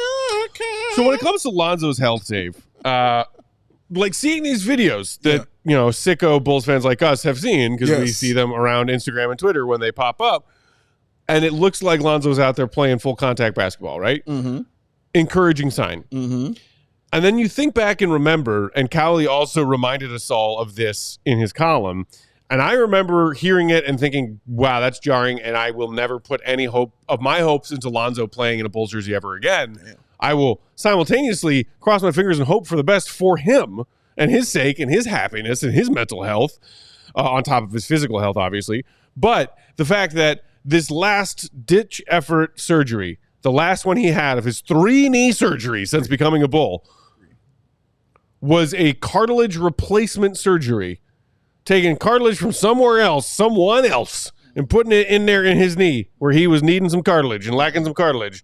So when it comes to Lonzo's health, Dave, like seeing these videos that, sicko Bulls fans like us have seen because we see them around Instagram and Twitter when they pop up, and it looks like Lonzo's out there playing full contact basketball, right? Encouraging sign. And then you think back and remember, and Cowley also reminded us all of this in his column, and I remember hearing it and thinking, wow, that's jarring, and I will never put any hope of my hopes into Lonzo playing in a Bulls jersey ever again. Damn. I will simultaneously cross my fingers and hope for the best for him and his sake and his happiness and his mental health, on top of his physical health, obviously. But the fact that this last-ditch effort surgery, the last one he had of his 3 knee surgeries since becoming a Bull, was a cartilage replacement surgery, taking cartilage from someone else, and putting it in there in his knee where he was needing some cartilage and lacking some cartilage.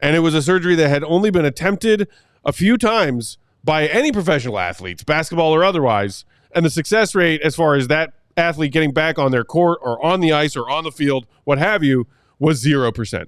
And it was a surgery that had only been attempted a few times by any professional athletes, basketball or otherwise. And the success rate as far as that athlete getting back on their court or on the ice or on the field, what have you, was 0%.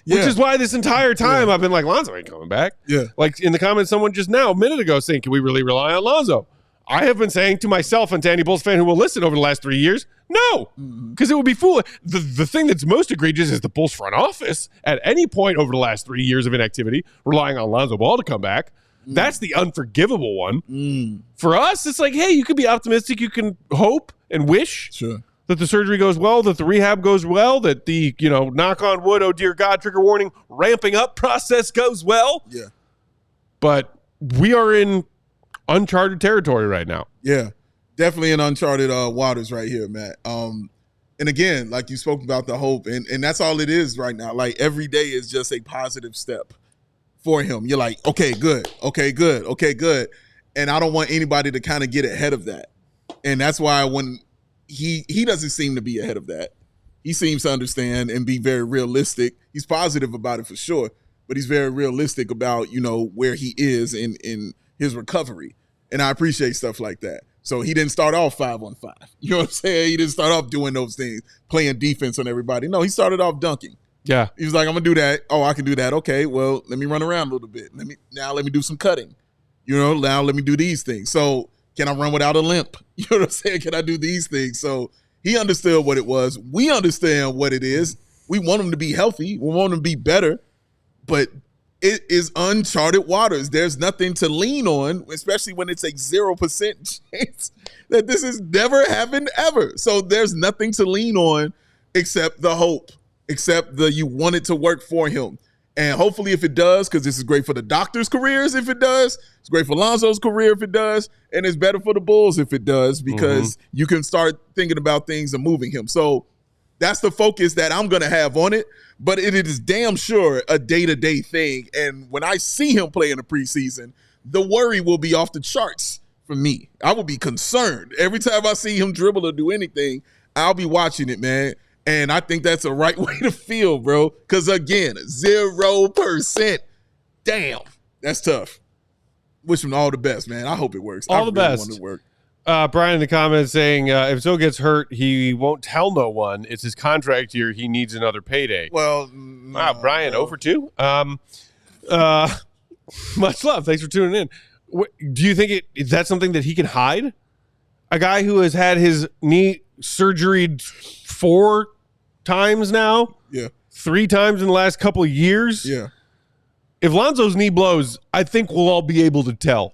Yeah. Which is why this entire time I've been like, Lonzo ain't coming back. Yeah. Like in the comments, someone just now, a minute ago, saying, can we really rely on Lonzo? I have been saying to myself and to any Bulls fan who will listen over the last 3 years, no, because it would be foolish. The thing that's most egregious is the Bulls front office at any point over the last 3 years of inactivity, relying on Lonzo Ball to come back. That's the unforgivable one. For us, it's like, hey, you can be optimistic. You can hope and wish that the surgery goes well, that the rehab goes well, that the, knock on wood, oh dear God, trigger warning, ramping up process goes well. Yeah. But we are in uncharted territory right now. Yeah, definitely in uncharted waters right here, Matt. And again, like you spoke about the hope, and that's all it is right now. Like every day is just a positive step for him. You're like, okay, good. And I don't want anybody to kind of get ahead of that. And that's why when he doesn't seem to be ahead of that. He seems to understand and be very realistic. He's positive about it for sure, but he's very realistic about, where he is in his recovery. And I appreciate stuff like that. So he didn't start off 5-on-5. You know what I'm saying? He didn't start off doing those things, playing defense on everybody. No, he started off dunking. Yeah. He was like, I'm going to do that. Oh, I can do that. Okay, well, let me run around a little bit. Let me do some cutting. Now let me do these things. So can I run without a limp? You know what I'm saying? Can I do these things? So he understood what it was. We understand what it is. We want him to be healthy. We want him to be better. But it is uncharted waters. There's nothing to lean on, especially when it's a 0% chance that this has never happened ever. So there's nothing to lean on except the hope, except you want it to work for him. And hopefully if it does, because this is great for the doctors' careers if it does, it's great for Lonzo's career if it does, and it's better for the Bulls if it does, because you can start thinking about things and moving him. So that's the focus that I'm going to have on it, but it is damn sure a day-to-day thing. And when I see him play in the preseason, the worry will be off the charts for me. I will be concerned. Every time I see him dribble or do anything, I'll be watching it, man. And I think that's the right way to feel, bro. Because, again, 0%. Damn. That's tough. Wish him all the best, man. I hope it works. All the best. Want it to work. Brian in the comments saying, if Zoe gets hurt, he won't tell no one. It's his contract year. He needs another payday. Well, wow, Brian, 0 for 2. Much love. Thanks for tuning in. Do you think that's something that he can hide? A guy who has had his knee surgery 4 times now? Yeah. 3 times in the last couple of years? Yeah. If Lonzo's knee blows, I think we'll all be able to tell.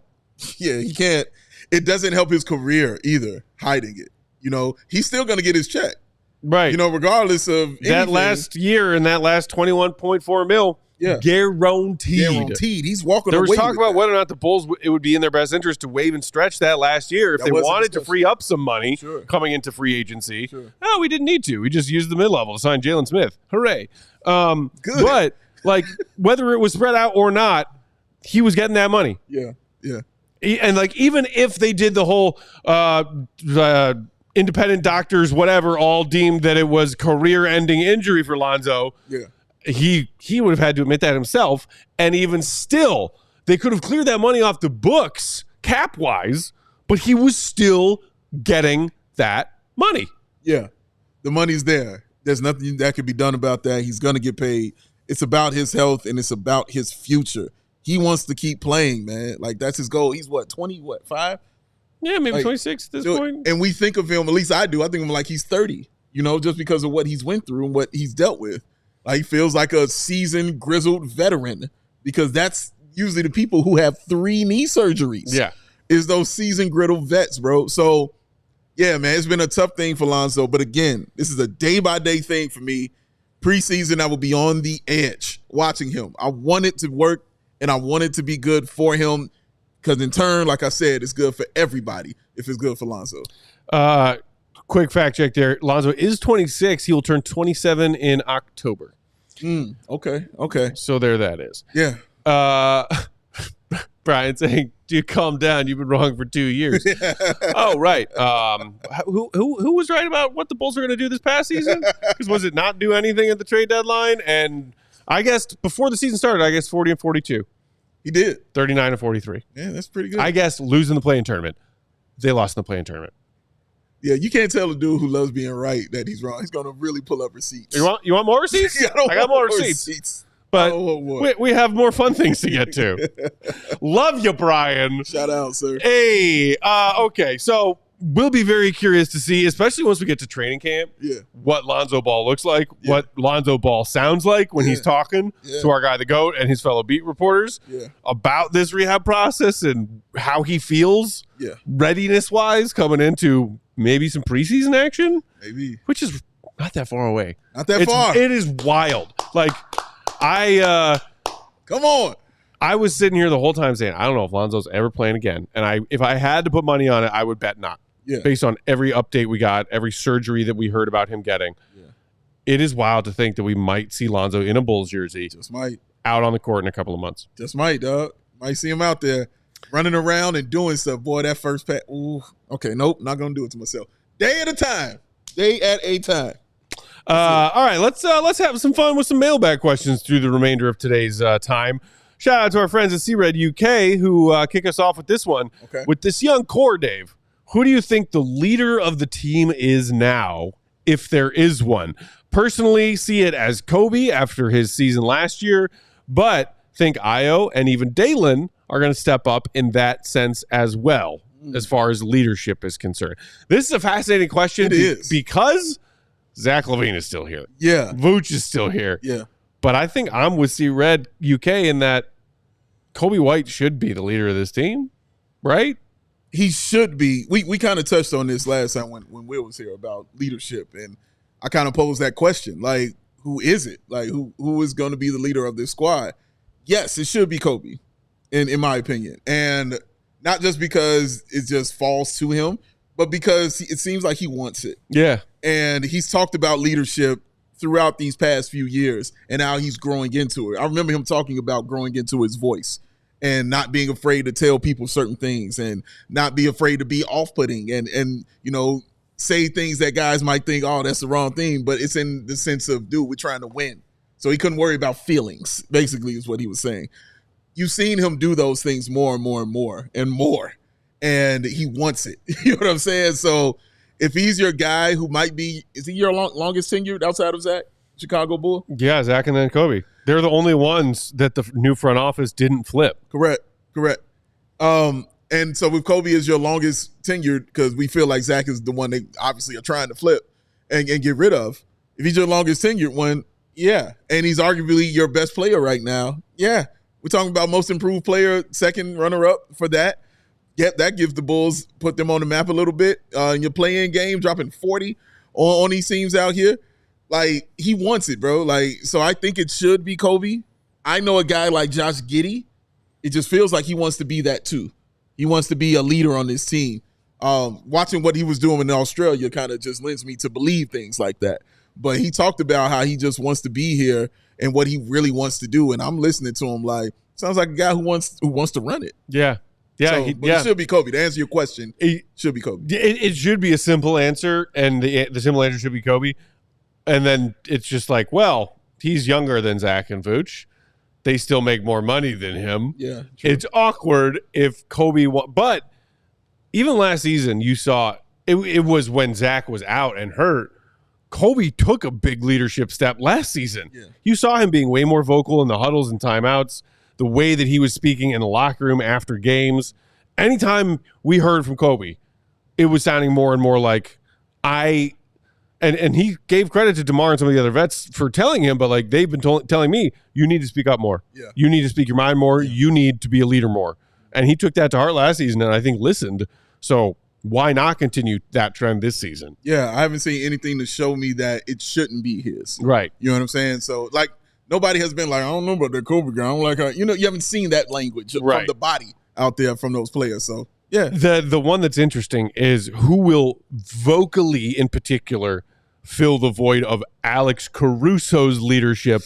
Yeah, he can't. It doesn't help his career either, hiding it. He's still going to get his check. Right. Regardless of anything. That last year and that last $21.4 million, guaranteed. He's walking away. There was talk about whether or not the Bulls, it would be in their best interest to waive and stretch that last year if they wanted to free up some money coming into free agency. Sure. No, we didn't need to. We just used the mid-level to sign Jalen Smith. Hooray. Good. But, whether it was spread out or not, he was getting that money. Yeah, yeah. And even if they did the whole independent doctors, whatever, all deemed that it was career-ending injury for Lonzo, he would have had to admit that himself. And even still, they could have cleared that money off the books cap-wise, but he was still getting that money. Yeah, the money's there. There's nothing that could be done about that. He's going to get paid. It's about his health, and it's about his future. He wants to keep playing, man. That's his goal. He's 5? Yeah, maybe 26 at this point. And we think of him, at least I do, I think of him like he's 30, just because of what he's went through and what he's dealt with. He feels like a seasoned, grizzled veteran, because that's usually the people who have 3 knee surgeries. Yeah. Is those seasoned, grizzled vets, bro. So, yeah, man, it's been a tough thing for Lonzo. But again, this is a day-by-day thing for me. Preseason, I will be on the edge watching him. I want it to work. And I want it to be good for him because, in turn, like I said, it's good for everybody if it's good for Lonzo. Quick fact check there. Lonzo is 26. He will turn 27 in October. Okay. So there that is. Yeah. Brian saying, "Do calm down? You've been wrong for 2 years." Oh, right. Who was right about what the Bulls are going to do this past season? Because was it not do anything at the trade deadline? And I guess before the season started, I guess 40 and 42. He did 39 and 43. Yeah, that's pretty good. I guess losing the play-in tournament. They lost in the play-in tournament. Yeah, you can't tell a dude who loves being right that he's wrong. He's going to really pull up receipts. You want more receipts? I got more receipts. But we have more fun things to get to. Love you, Brian. Shout out, sir. Hey, okay. So we'll be very curious to see, especially once we get to training camp, what Lonzo Ball looks like, what Lonzo Ball sounds like when he's talking to our guy, the GOAT, and his fellow beat reporters about this rehab process and how he feels readiness-wise coming into maybe some preseason action. Maybe. Which is not that far away. Not that far. It is wild. Like, come on. I was sitting here the whole time saying, I don't know if Lonzo's ever playing again. And if I had to put money on it, I would bet not. Yeah. Based on every update we got, every surgery that we heard about him getting. Yeah. It is wild to think that we might see Lonzo in a Bulls jersey. Just might. Out on the court in a couple of months. Just might, dog. Might see him out there running around and doing stuff. Boy, that first pass. Ooh. Okay, nope. Not going to do it to myself. Day at a time. Day at a time. All right, let's have some fun with some mailbag questions through the remainder of today's time. Shout out to our friends at C-Red UK who kick us off with this one. Okay. With this young core, Dave, who do you think the leader of the team is now, if there is one? Personally, see it as Kobe after his season last year, but think Io and even Dalen are going to step up in that sense as well, as far as leadership is concerned. This is a fascinating question. It is. Because Zach LaVine is still here. Yeah. Vooch is still here. Yeah. But I think I'm with C-Red UK in that Kobe White should be the leader of this team, right? He should be. We kind of touched on this last time when Will was here about leadership, and I kind of posed that question, like, who is it? Like, who is going to be the leader of this squad? Yes, it should be Kobe, in my opinion. And not just because it just falls to him, but because it seems like he wants it. Yeah. And he's talked about leadership throughout these past few years and how he's growing into it. I remember him talking about growing into his voice and not being afraid to tell people certain things and not be afraid to be off-putting and you know, say things that guys might think, oh, that's the wrong thing, but it's in the sense of, dude, we're trying to win. So he couldn't worry about feelings, basically, is what he was saying. You've seen him do those things more and more and more and more, and he wants it. You know what I'm saying? So if he's your guy who might be, is he your longest tenured outside of Zach, Chicago Bull? Yeah, Zach and then Kobe. They're the only ones that the new front office didn't flip. Correct. And so with Kobe as your longest tenured, because we feel like Zach is the one they obviously are trying to flip and get rid of. If he's your longest tenured one, yeah. And he's arguably your best player right now. Yeah. We're talking about most improved player, second runner-up for that. Yep, that gives the Bulls, put them on the map a little bit. In your play-in game, dropping 40 on these teams out here. Like, he wants it, bro. Like, so I think it should be Kobe. I know a guy like Josh Giddey. It just feels like he wants to be that too. He wants to be a leader on this team. Watching what he was doing in Australia kind of just lends me to believe things like that. But he talked about how he just wants to be here and what he really wants to do. And I'm listening to him like, sounds like a guy who wants to run it. Yeah. Yeah, so, it should be Kobe. To answer your question, it should be Kobe. It should be a simple answer, and the simple answer should be Kobe. And then it's just like, well, he's younger than Zach and Vooch. They still make more money than him. Yeah, true. It's awkward if Kobe but even last season, you saw it was when Zach was out and hurt. Kobe took a big leadership step last season. Yeah. You saw him being way more vocal in the huddles and timeouts. The way that he was speaking in the locker room after games. Anytime we heard from Kobe, it was sounding more and more like and he gave credit to DeMar and some of the other vets for telling him, but like they've been telling me, you need to speak up more. Yeah. You need to speak your mind more. Yeah. You need to be a leader more. And he took that to heart last season and I think listened. So why not continue that trend this season? Yeah, I haven't seen anything to show me that it shouldn't be his. Right. You know what I'm saying? So like, nobody has been like, I don't know about that Kobe guy. I don't like how, you haven't seen that language from the body out there from those players. So, yeah. The one that's interesting is who will vocally, in particular, fill the void of Alex Caruso's leadership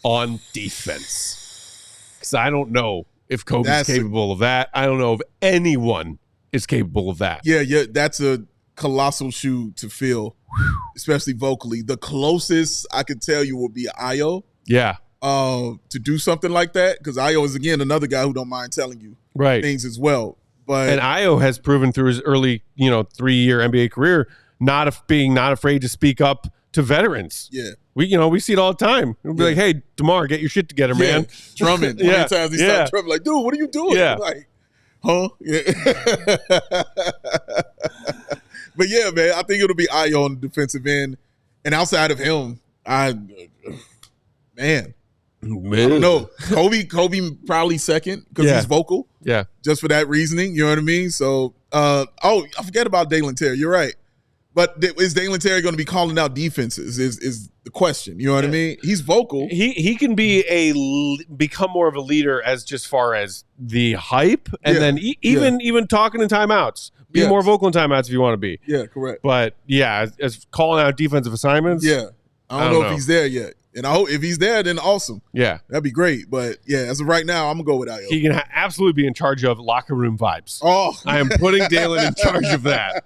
on defense. Because I don't know if Kobe's capable of that. I don't know if anyone is capable of that. Yeah, that's a colossal shoe to fill, especially vocally. The closest I could tell you will be Io. Yeah. To do something like that, because Io is, again, another guy who don't mind telling you things as well. And Io has proven through his early, 3-year NBA career not afraid to speak up to veterans. Yeah. We see it all the time. We'll be like, hey, DeMar, get your shit together, man. Drumming. How many times he stopped drumming? Like, dude, what are you doing? Yeah. Like, huh? Yeah. But yeah, man, I think it'll be Io on the defensive end. And outside of him, man. I don't know. Kobe probably second because he's vocal. Yeah. Just for that reasoning. You know what I mean? So, I forget about Dalen Terry. You're right. But is Dalen Terry going to be calling out defenses is the question. You know what I mean? He's vocal. He can become more of a leader as just far as the hype and then even talking in timeouts. Be more vocal in timeouts if you want to be. Yeah, correct. But as calling out defensive assignments. Yeah. I don't know if he's there yet. And I hope if he's there, then awesome. Yeah. That'd be great. But yeah, as of right now, I'm going to go with Io. He can absolutely be in charge of locker room vibes. Oh. I am putting Dalen in charge of that.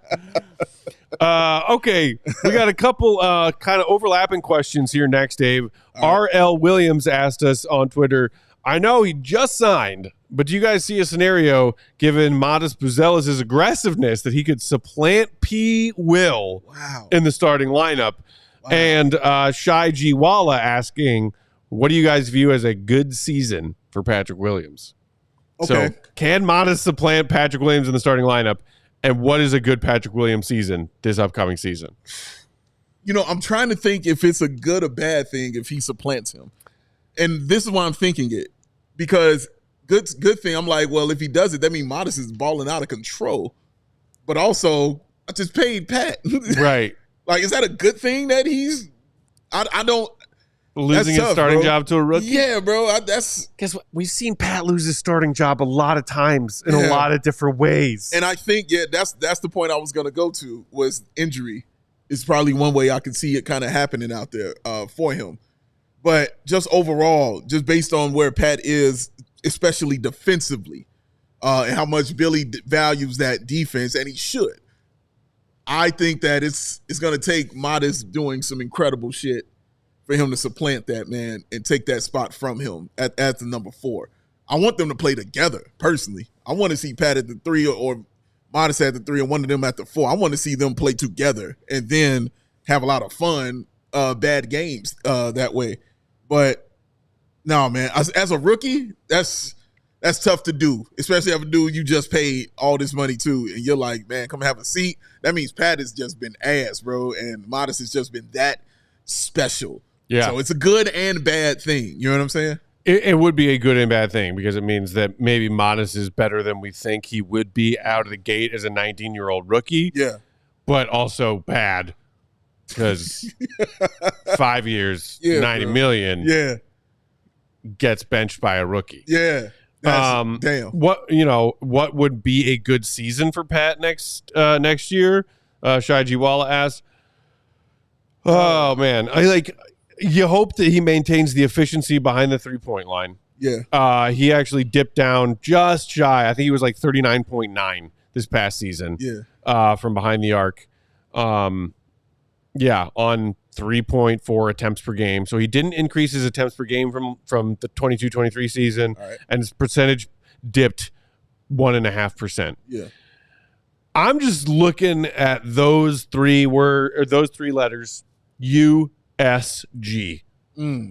Okay. We got a couple kind of overlapping questions here next, Dave. R.L. Williams asked us on Twitter, I know he just signed, but do you guys see a scenario given Modest Buzelis' aggressiveness that he could supplant P. Will in the starting lineup? Wow. And Shy G. Walla asking, what do you guys view as a good season for Patrick Williams? Okay. So can Modest supplant Patrick Williams in the starting lineup? And what is a good Patrick Williams season this upcoming season? I'm trying to think if it's a good or bad thing if he supplants him. And this is why I'm thinking it. Because good thing, I'm like, well, if he does it, that means Modest is balling out of control. But also, I just paid Pat. Right. Like, is that a good thing that he's – I don't – losing his starting job to a rookie? Yeah, bro. Guess what? We've seen Pat lose his starting job a lot of times in a lot of different ways. And I think, that's the point I was going to go to was injury is probably one way I can see it kind of happening out there for him. But just overall, just based on where Pat is, especially defensively, and how much Billy values that defense, and he should, I think that it's going to take Modest doing some incredible shit for him to supplant that, man, and take that spot from him at the number 4. I want them to play together, personally. I want to see Pat at the 3 or Modest at the 3 and one of them at the 4. I want to see them play together and then have a lot of fun, bad games that way. But, no, man, as a rookie, that's tough to do, especially if a dude you just paid all this money to, and you're like, man, come have a seat. That means Pat has just been ass, bro, and Modest has just been that special. Yeah. So it's a good and bad thing. You know what I'm saying? It would be a good and bad thing because it means that maybe Modest is better than we think he would be out of the gate as a 19-year-old rookie. Yeah. But also bad because 5 years, $90 million gets benched by a rookie. Yeah. Damn. What would be a good season for Pat next year? Shai G. Walla asked. Oh man, you hope that he maintains the efficiency behind the 3-point line. Yeah. He actually dipped down just shy. I think he was like 39.9 this past season. Yeah. From behind the arc. On 3.4 attempts per game. So he didn't increase his attempts per game from the 22-23 season, and his percentage dipped 1.5%. Yeah. I'm just looking at those three letters, USG.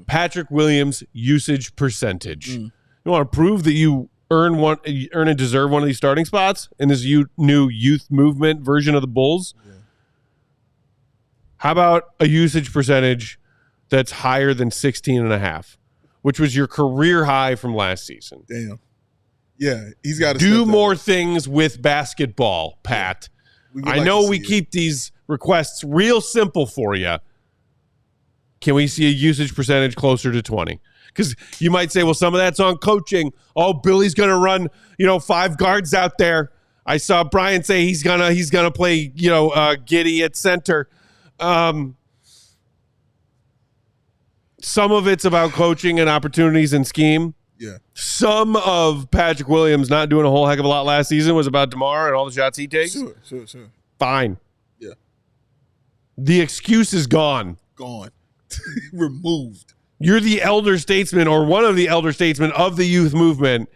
Patrick Williams usage percentage. You want to prove that you earn and deserve one of these starting spots in this new youth movement version of the Bulls? Yeah. How about a usage percentage that's higher than 16.5, which was your career high from last season? Damn. Yeah, he's got to do more things with basketball, Pat. Yeah. I know we keep these requests real simple for you. Can we see a usage percentage closer to 20? Because you might say, well, some of that's on coaching. Oh, Billy's going to run, 5 guards out there. I saw Brian say he's gonna play, Giddey at center. Some of it's about coaching and opportunities and scheme. Yeah. Some of Patrick Williams not doing a whole heck of a lot last season was about DeMar and all the shots he takes. Sure. Fine. Yeah. The excuse is gone. Gone. Removed. You're the elder statesman or one of the elder statesmen of the youth movement,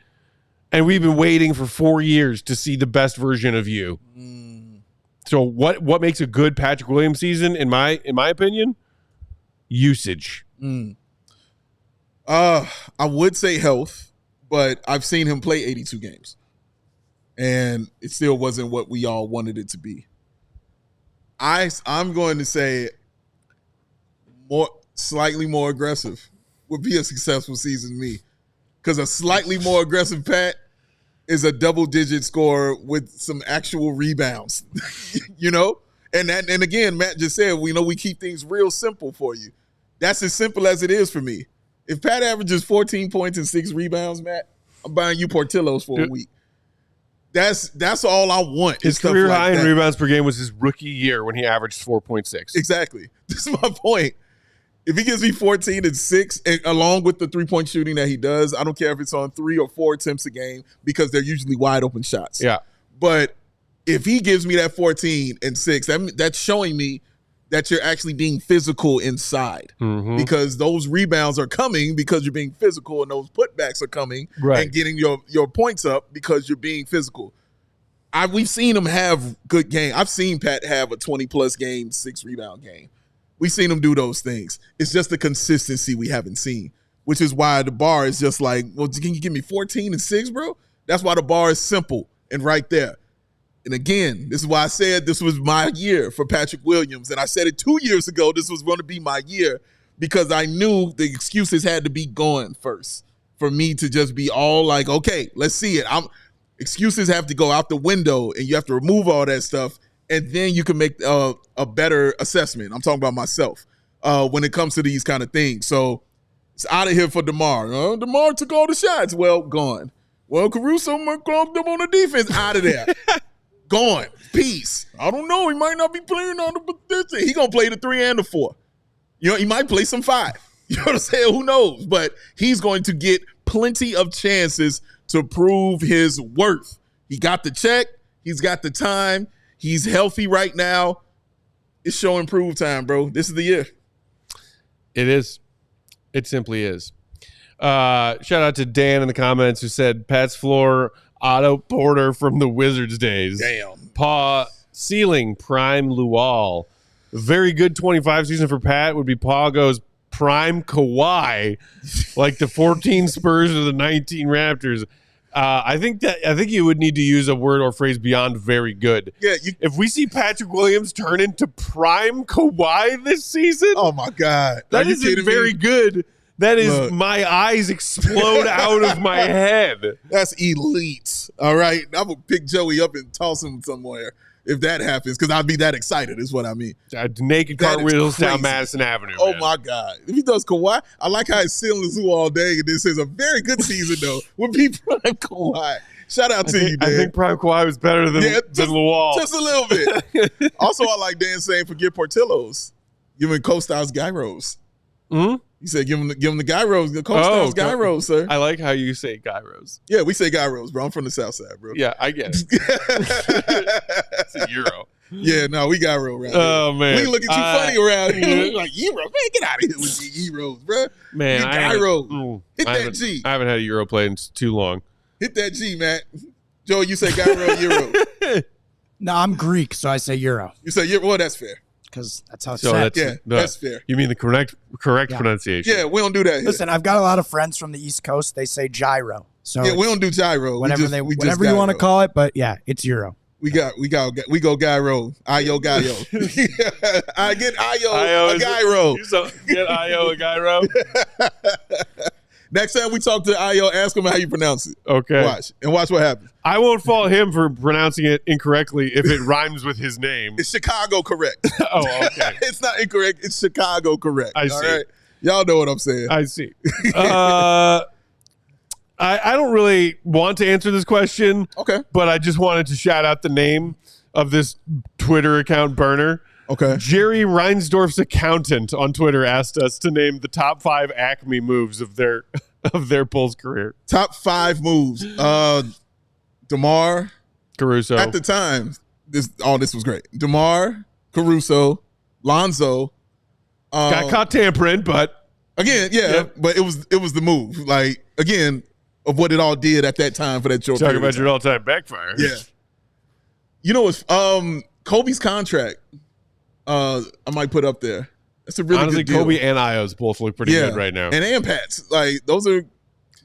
and we've been waiting for 4 years to see the best version of you. So what makes a good Patrick Williams season, in my opinion? Usage. I would say health, but I've seen him play 82 games, and it still wasn't what we all wanted it to be. I'm going to say slightly more aggressive would be a successful season to me, because a slightly more aggressive Pat is a double-digit scorer with some actual rebounds, you know? And again, Matt just said, we keep things real simple for you. That's as simple as it is for me. If Pat averages 14 points and 6 rebounds, Matt, I'm buying you Portillo's for a week. That's all I want. His career high in rebounds per game was his rookie year when he averaged 4.6. Exactly. This is my point. If he gives me 14 and 6, and along with the three-point shooting that he does, I don't care if it's on 3 or 4 attempts a game, because they're usually wide open shots. Yeah. But if he gives me that 14 and 6, that's showing me that you're actually being physical inside, because those rebounds are coming because you're being physical, and those putbacks are coming and getting your points up because you're being physical. We've seen him have good game. I've seen Pat have a 20-plus game, 6-rebound game. We've seen him do those things. It's just the consistency we haven't seen, which is why the bar is just like, well, can you give me 14 and 6, bro? That's why the bar is simple and right there. And again, this is why I said this was my year for Patrick Williams. And I said it 2 years ago, this was going to be my year, because I knew the excuses had to be gone first for me to just be all like, okay, let's see it. Excuses have to go out the window, and you have to remove all that stuff, and then you can make a better assessment. I'm talking about myself when it comes to these kind of things. So it's out of here for DeMar. DeMar took all the shots. Well, gone. Well, Caruso clogged up on the defense. Out of there. Gone. Peace. I don't know. He might not be playing on the position. He going to play the 3 and the 4. You know, he might play some 5. You know what I'm saying? Who knows? But he's going to get plenty of chances to prove his worth. He got the check. He's got the time. He's healthy right now. It's show and prove time, bro. This is the year. It is. It simply is. Shout out to Dan in the comments who said Pat's floor, Otto Porter from the Wizards days. Damn. Paw ceiling, prime Luol. Very good 25 season for Pat would be Pago's prime Kawhi, like the 14 Spurs or the 19 Raptors. I think you would need to use a word or phrase beyond very good. Yeah, if we see Patrick Williams turn into prime Kawhi this season, oh my God, that isn't very good. That is, my eyes explode out of my head. That's elite. All right, I'm gonna pick Joey up and toss him somewhere if that happens, because I'd be that excited. Is what I mean. Naked cartwheels down Madison Avenue. Oh man. My God! If he does Kawhi, I like how it's ceiling zoo all day, and this is a very good season though. Would be prime Kawhi. Shout out to you, Dan. I think prime Kawhi was better than Luol. Just a little bit. Also, I like Dan saying, forget Portillo's. Give him co-styles gyros. He said, give him the gyros, the co-styles gyros, sir. I like how you say gyros. Yeah, we say gyros, bro. I'm from the South Side, bro. Yeah, I get it. It's a euro. Yeah, no, we gyro around here. Man. We looking too funny around here. Like, gyro. Man, get out of here with the gyros, bro. Man, gyro. Hit that G. I haven't had a euro play in too long. Hit that G, Matt. Joe, you say gyro, euro. No, I'm Greek, so I say euro. You say euro? Well, that's fair. Because that's how it's said. That's fair. You mean the correct pronunciation? Yeah, we don't do that here. Listen, I've got a lot of friends from the East Coast. They say gyro. So yeah, we don't do gyro. Whatever you want to call it, but yeah, it's euro. We go gyro. Ayo gyro. I get Ayo a gyro. Get Ayo a gyro. Next time we talk to Ayo, ask him how you pronounce it. Okay. Watch what happens. I won't fault him for pronouncing it incorrectly if it rhymes with his name. It's Chicago correct. Oh, okay. It's not incorrect. It's Chicago correct. I see. All right? Y'all know what I'm saying. I see. I don't really want to answer this question. Okay. But I just wanted to shout out the name of this Twitter account burner. Okay. Jerry Reinsdorf's accountant on Twitter asked us to name the top 5 Acme moves of their of their Bulls career. Top 5 moves. DeMar Caruso. at the time. This was great. DeMar, Caruso, Lonzo. Got caught tampering, but again, but it was the move. Like again, of what it all did at that time for that short talking period about of time. your all-time backfire. Yeah. You know what's Kobe's contract? I might put up there. That's a really honestly, good deal. Kobe and Ios both look pretty good right now. And Pat's. Like those are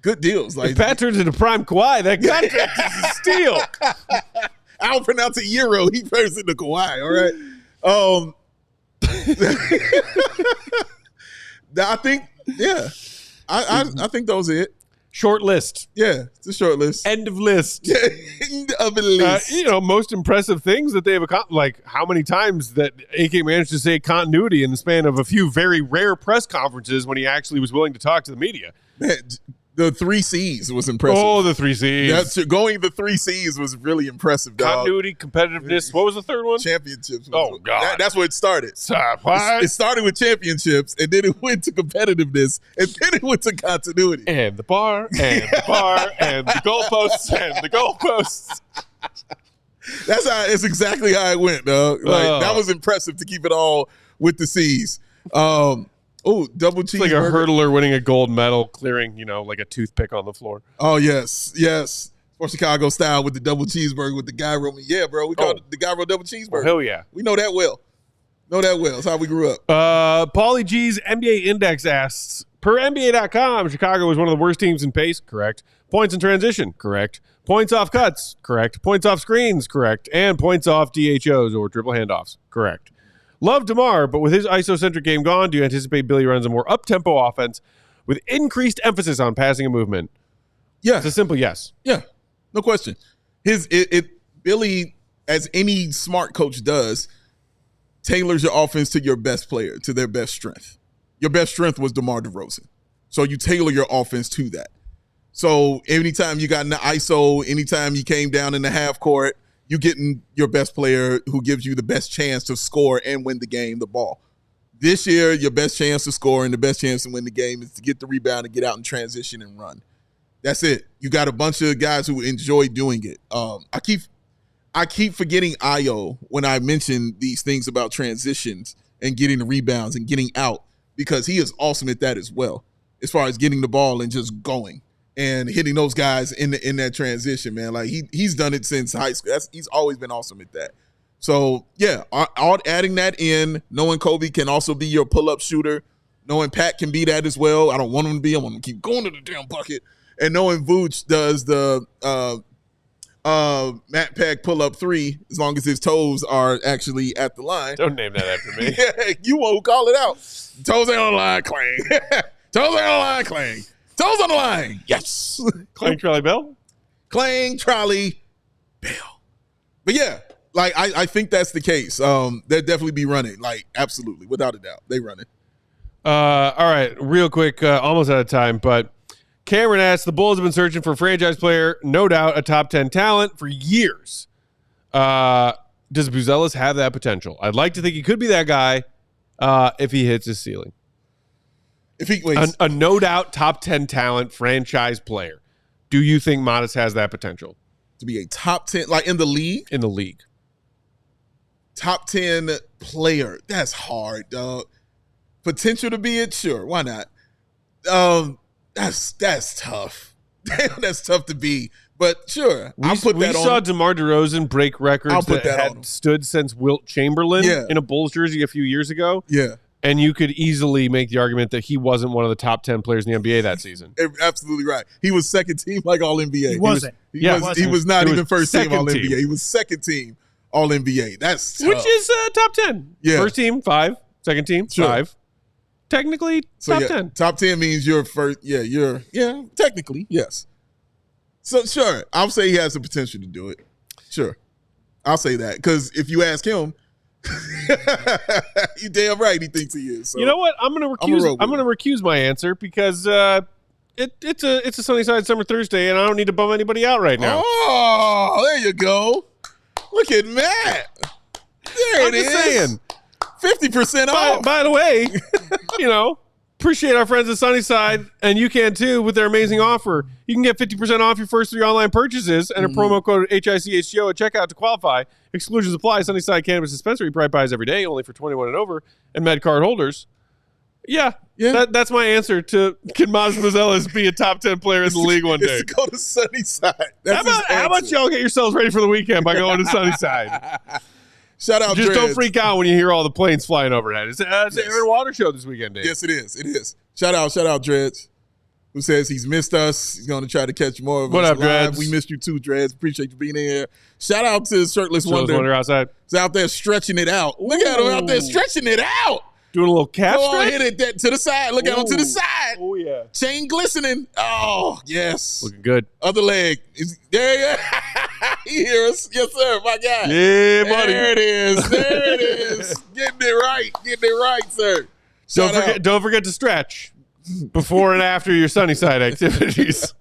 good deals. Like if Pat turns into prime Kawhi, that contract is a steal. I don't pronounce it Euro. He turns into Kawhi. All right. I think, I think those are it. Short list. Yeah, it's a short list. End of list. End of the list. Most impressive things that they've accomplished. Like how many times that AK managed to say continuity in the span of a few very rare press conferences when he actually was willing to talk to the media. Man, the 3 C's was impressive. Oh, the 3 C's. Going the 3 C's was really impressive, dog. Continuity, competitiveness. What was the third one? Championships. Oh, God. That's where it started. What? It started with championships, and then it went to competitiveness, and then it went to continuity. And the bar, and the bar, and the goalposts, and the goalposts. It's exactly how it went, dog. Like that was impressive to keep it all with the C's. Double cheeseburger. It's like a hurdler winning a gold medal, clearing, like a toothpick on the floor. Oh, yes. For Chicago style with the double cheeseburger with the gyro. Yeah, bro. We call it the gyro double cheeseburger. Hell yeah. We know that well. That's how we grew up. Paulie G's NBA Index asks, per NBA.com, Chicago was one of the worst teams in pace. Correct. Points in transition. Correct. Points off cuts. Correct. Points off screens. Correct. And points off DHOs or triple handoffs. Correct. Love DeMar, but with his isocentric game gone, do you anticipate Billy runs a more up-tempo offense with increased emphasis on passing and movement? Yeah. It's a simple yes. Yeah, no question. Billy, as any smart coach does, tailors your offense to your best player, to their best strength. Your best strength was DeMar DeRozan. So you tailor your offense to that. So anytime you got in the ISO, anytime you came down in the half court, you getting your best player who gives you the best chance to score and win the game, the ball. This year, your best chance to score and the best chance to win the game is to get the rebound and get out in transition and run. That's it. You got a bunch of guys who enjoy doing it. I keep forgetting Ayo when I mention these things about transitions and getting the rebounds and getting out because he is awesome at that as well, as far as getting the ball and just going and hitting those guys in that transition, man. Like he's done it since high school. He's always been awesome at that. So yeah, adding that in, knowing Kobe can also be your pull-up shooter, knowing Pat can be that as well. I don't want him to be. I want him to keep going to the damn bucket. And knowing Vooch does the Matt Pack pull-up 3 as long as his toes are actually at the line. Don't name that after me. Yeah, you won't call it out. Toes ain't on the line, clang. Toes ain't on the line, clang. Toes on the line. Yes. Clang, trolley, bell? Clang, trolley, bell. But yeah, like I think that's the case. They'll definitely be running. Like, absolutely, without a doubt. They running. All right, real quick, almost out of time, but Cameron asks, the Bulls have been searching for a franchise player, no doubt a top 10 talent for years. Does Buzelis have that potential? I'd like to think he could be that guy if he hits his ceiling. If he wins. A no doubt top 10 talent franchise player. Do you think Modest has that potential? To be a top 10, like in the league? In the league. Top 10 player. That's hard, dog. Potential to be it? Sure. Why not? That's tough. Damn, that's tough to be. But sure, I'll put that on. We saw DeMar DeRozan break records that had stood since Wilt Chamberlain in a Bulls jersey a few years ago. Yeah. And you could easily make the argument that he wasn't one of the top 10 players in the NBA that season. Absolutely right. He was second team like All-NBA. He wasn't. He was not even first team All-NBA. He was second team All-NBA. That's tough. Which is top 10. Yeah. First team, 5. Second team, 5. Technically, top 10. Top 10 means you're first. Yeah, technically, yes. So, sure, I'll say he has the potential to do it. Sure. I'll say that. Because if you ask him, you damn right he thinks he is. So you know what? I'm gonna recuse my answer because it's a sunny side summer Thursday and I don't need to bum anybody out right now. Oh, there you go. Look at Matt. There it is. I'm just saying. 50% off. By the way, Appreciate our friends at Sunnyside, and you can too with their amazing offer. You can get 50% off your first 3 online purchases and a promo code HICHGO at checkout to qualify. Exclusions apply. Sunnyside Cannabis Dispensary, bright buys every day, only for 21 and over, and med card holders. Yeah. That's my answer to can Maz Mazelis be a top 10 player in the league one day? To go to Sunnyside. How about y'all get yourselves ready for the weekend by going to Sunnyside? Shout out, Just Dreads. don't freak out when you hear all the planes flying overhead. It's the Aaron Water Show this weekend, Dave. Yes, it is. It is. Shout out, Dreads, who says he's missed us. He's going to try to catch more of us. What up, live. Dreads? We missed you too, Dreads. Appreciate you being here. Shout out to Shirtless Wonder. Outside. He's out there stretching it out. Look at him out there stretching it out. Doing a little calf Go on, stretch? hit it to the side. Look at him to the side. Oh, yeah. Chain glistening. Oh, yes. Looking good. Other leg. There you go. He hears us. Yes, sir, my guy. Yeah, buddy. There it is. There it is. Getting it right, sir. Don't forget to stretch before and after your Sunnyside activities.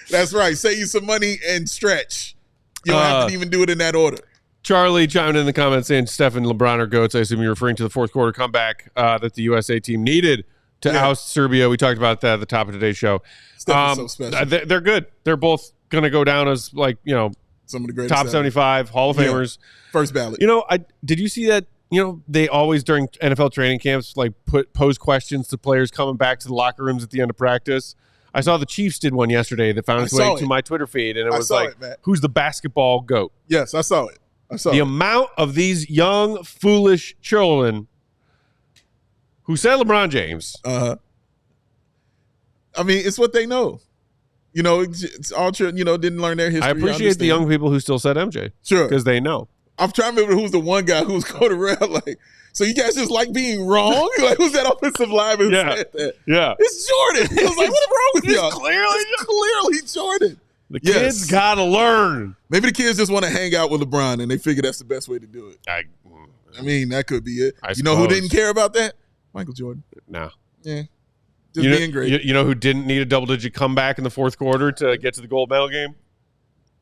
That's right. Save you some money and stretch. You don't have to even do it in that order. Charlie chimed in the comments saying Steph and LeBron are goats. I assume you're referring to the fourth quarter comeback that the USA team needed to oust Serbia. We talked about that at the top of today's show. Steph is so special. They're good. They're both going to go down as some of the greatest top 75 Hall of Famers. First ballot. Did you see that? They always during NFL training camps pose questions to players coming back to the locker rooms at the end of practice. I saw the Chiefs did one yesterday that found its way to my Twitter feed, and it was who's the basketball GOAT? Yes, I saw it. The amount of these young, foolish children who said LeBron James. I mean, it's what they know. It's all true. Didn't learn their history. I appreciate the young people who still said MJ. Sure. Because they know. I'm trying to remember who's the one guy who was going around so you guys just like being wrong? Who's that offensive lineman who said that? Yeah. It's Jordan. He was like, what's wrong with y'all? Clearly Jordan. The kids got to learn. Maybe the kids just want to hang out with LeBron, and they figure that's the best way to do it. I mean, that could be it. You know who didn't care about that? Michael Jordan. No. Yeah. Just being great. You know who didn't need a double-digit comeback in the fourth quarter to get to the gold medal game?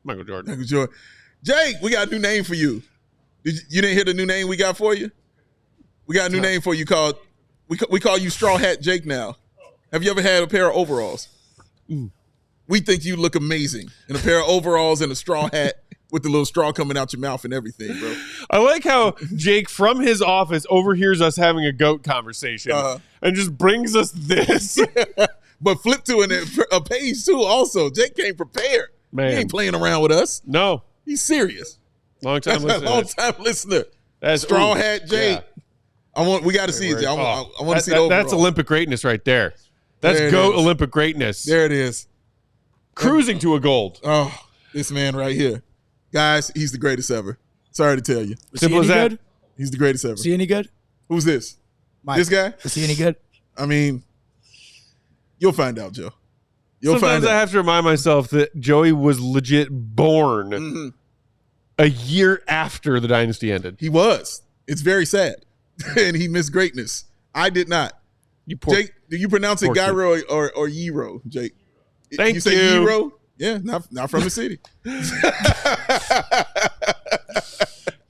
Michael Jordan. Jake, we got a new name for you. You didn't hear the new name we got for you? We got a new name for you called we call you Straw Hat Jake now. Have you ever had a pair of overalls? We think you look amazing in a pair of overalls and a straw hat with the little straw coming out your mouth and everything, bro. I like how Jake from his office overhears us having a GOAT conversation and just brings us this. But flip to a page too also. Jake came prepared. Man. He ain't playing around with us. No. He's serious. Long time listener. That's Straw Hat Jake. Yeah. We got to see it. I want to see it. That's Olympic greatness right there. That's GOAT Olympic greatness. There it is. Cruising to a gold. Oh, this man right here. Guys, he's the greatest ever. Sorry to tell you. Simple as that. He's the greatest ever. Is he any good? Who's this? Mike. This guy? Is he any good? I mean, you'll find out, Joe. Sometimes I have to remind myself that Joey was legit born a year after the dynasty ended. He was. It's very sad. And he missed greatness. I did not. Jake, do you pronounce it Gyro or Yero, Jake? Thank you. You say Yero? Yeah, not from the city.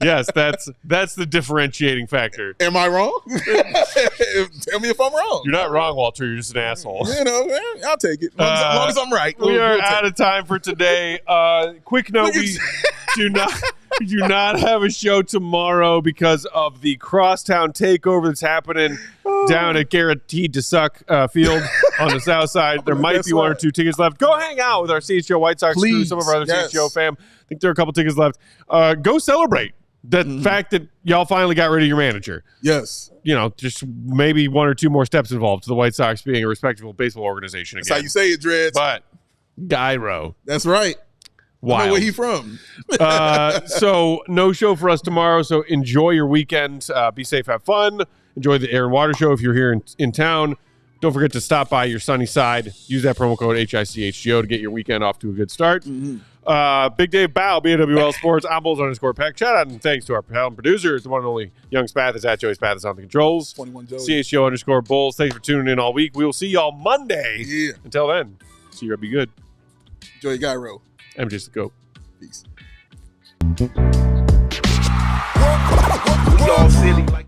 Yes, that's the differentiating factor. Am I wrong? Tell me if I'm wrong. You're not wrong, Walter. You're just an asshole. I'll take it. As long as I'm right. We are out of time for today. Quick note, we do not have a show tomorrow because of the Crosstown takeover that's happening down at Guaranteed to Suck field on the south side. There might be one or two tickets left. Go hang out with our CHGO White Sox crew, some of our other CHGO fam. I think there are a couple tickets left. Go celebrate the fact that y'all finally got rid of your manager. Yes. Just maybe one or two more steps involved to the White Sox being a respectable baseball organization again. That's how you say it, Dreads. But Gyro. That's right. Wild. I know where he from. So no show for us tomorrow. So enjoy your weekend. Be safe, have fun. Enjoy the Air and Water Show if you're here in town. Don't forget to stop by your sunny side. Use that promo code HICHGO to get your weekend off to a good start. Big Dave Bow, BWL Sports, I'm Bulls_Peck. Shout out and thanks to our pal and producers, the one and only Young Spath is at Joey Spath is on the controls. 21 Joey. CHGO_Bulls. Thanks for tuning in all week. We will see y'all Monday. Yeah. Until then, see you. Be good. Enjoy Gyro. MJ's the GOAT. Peace. We all silly like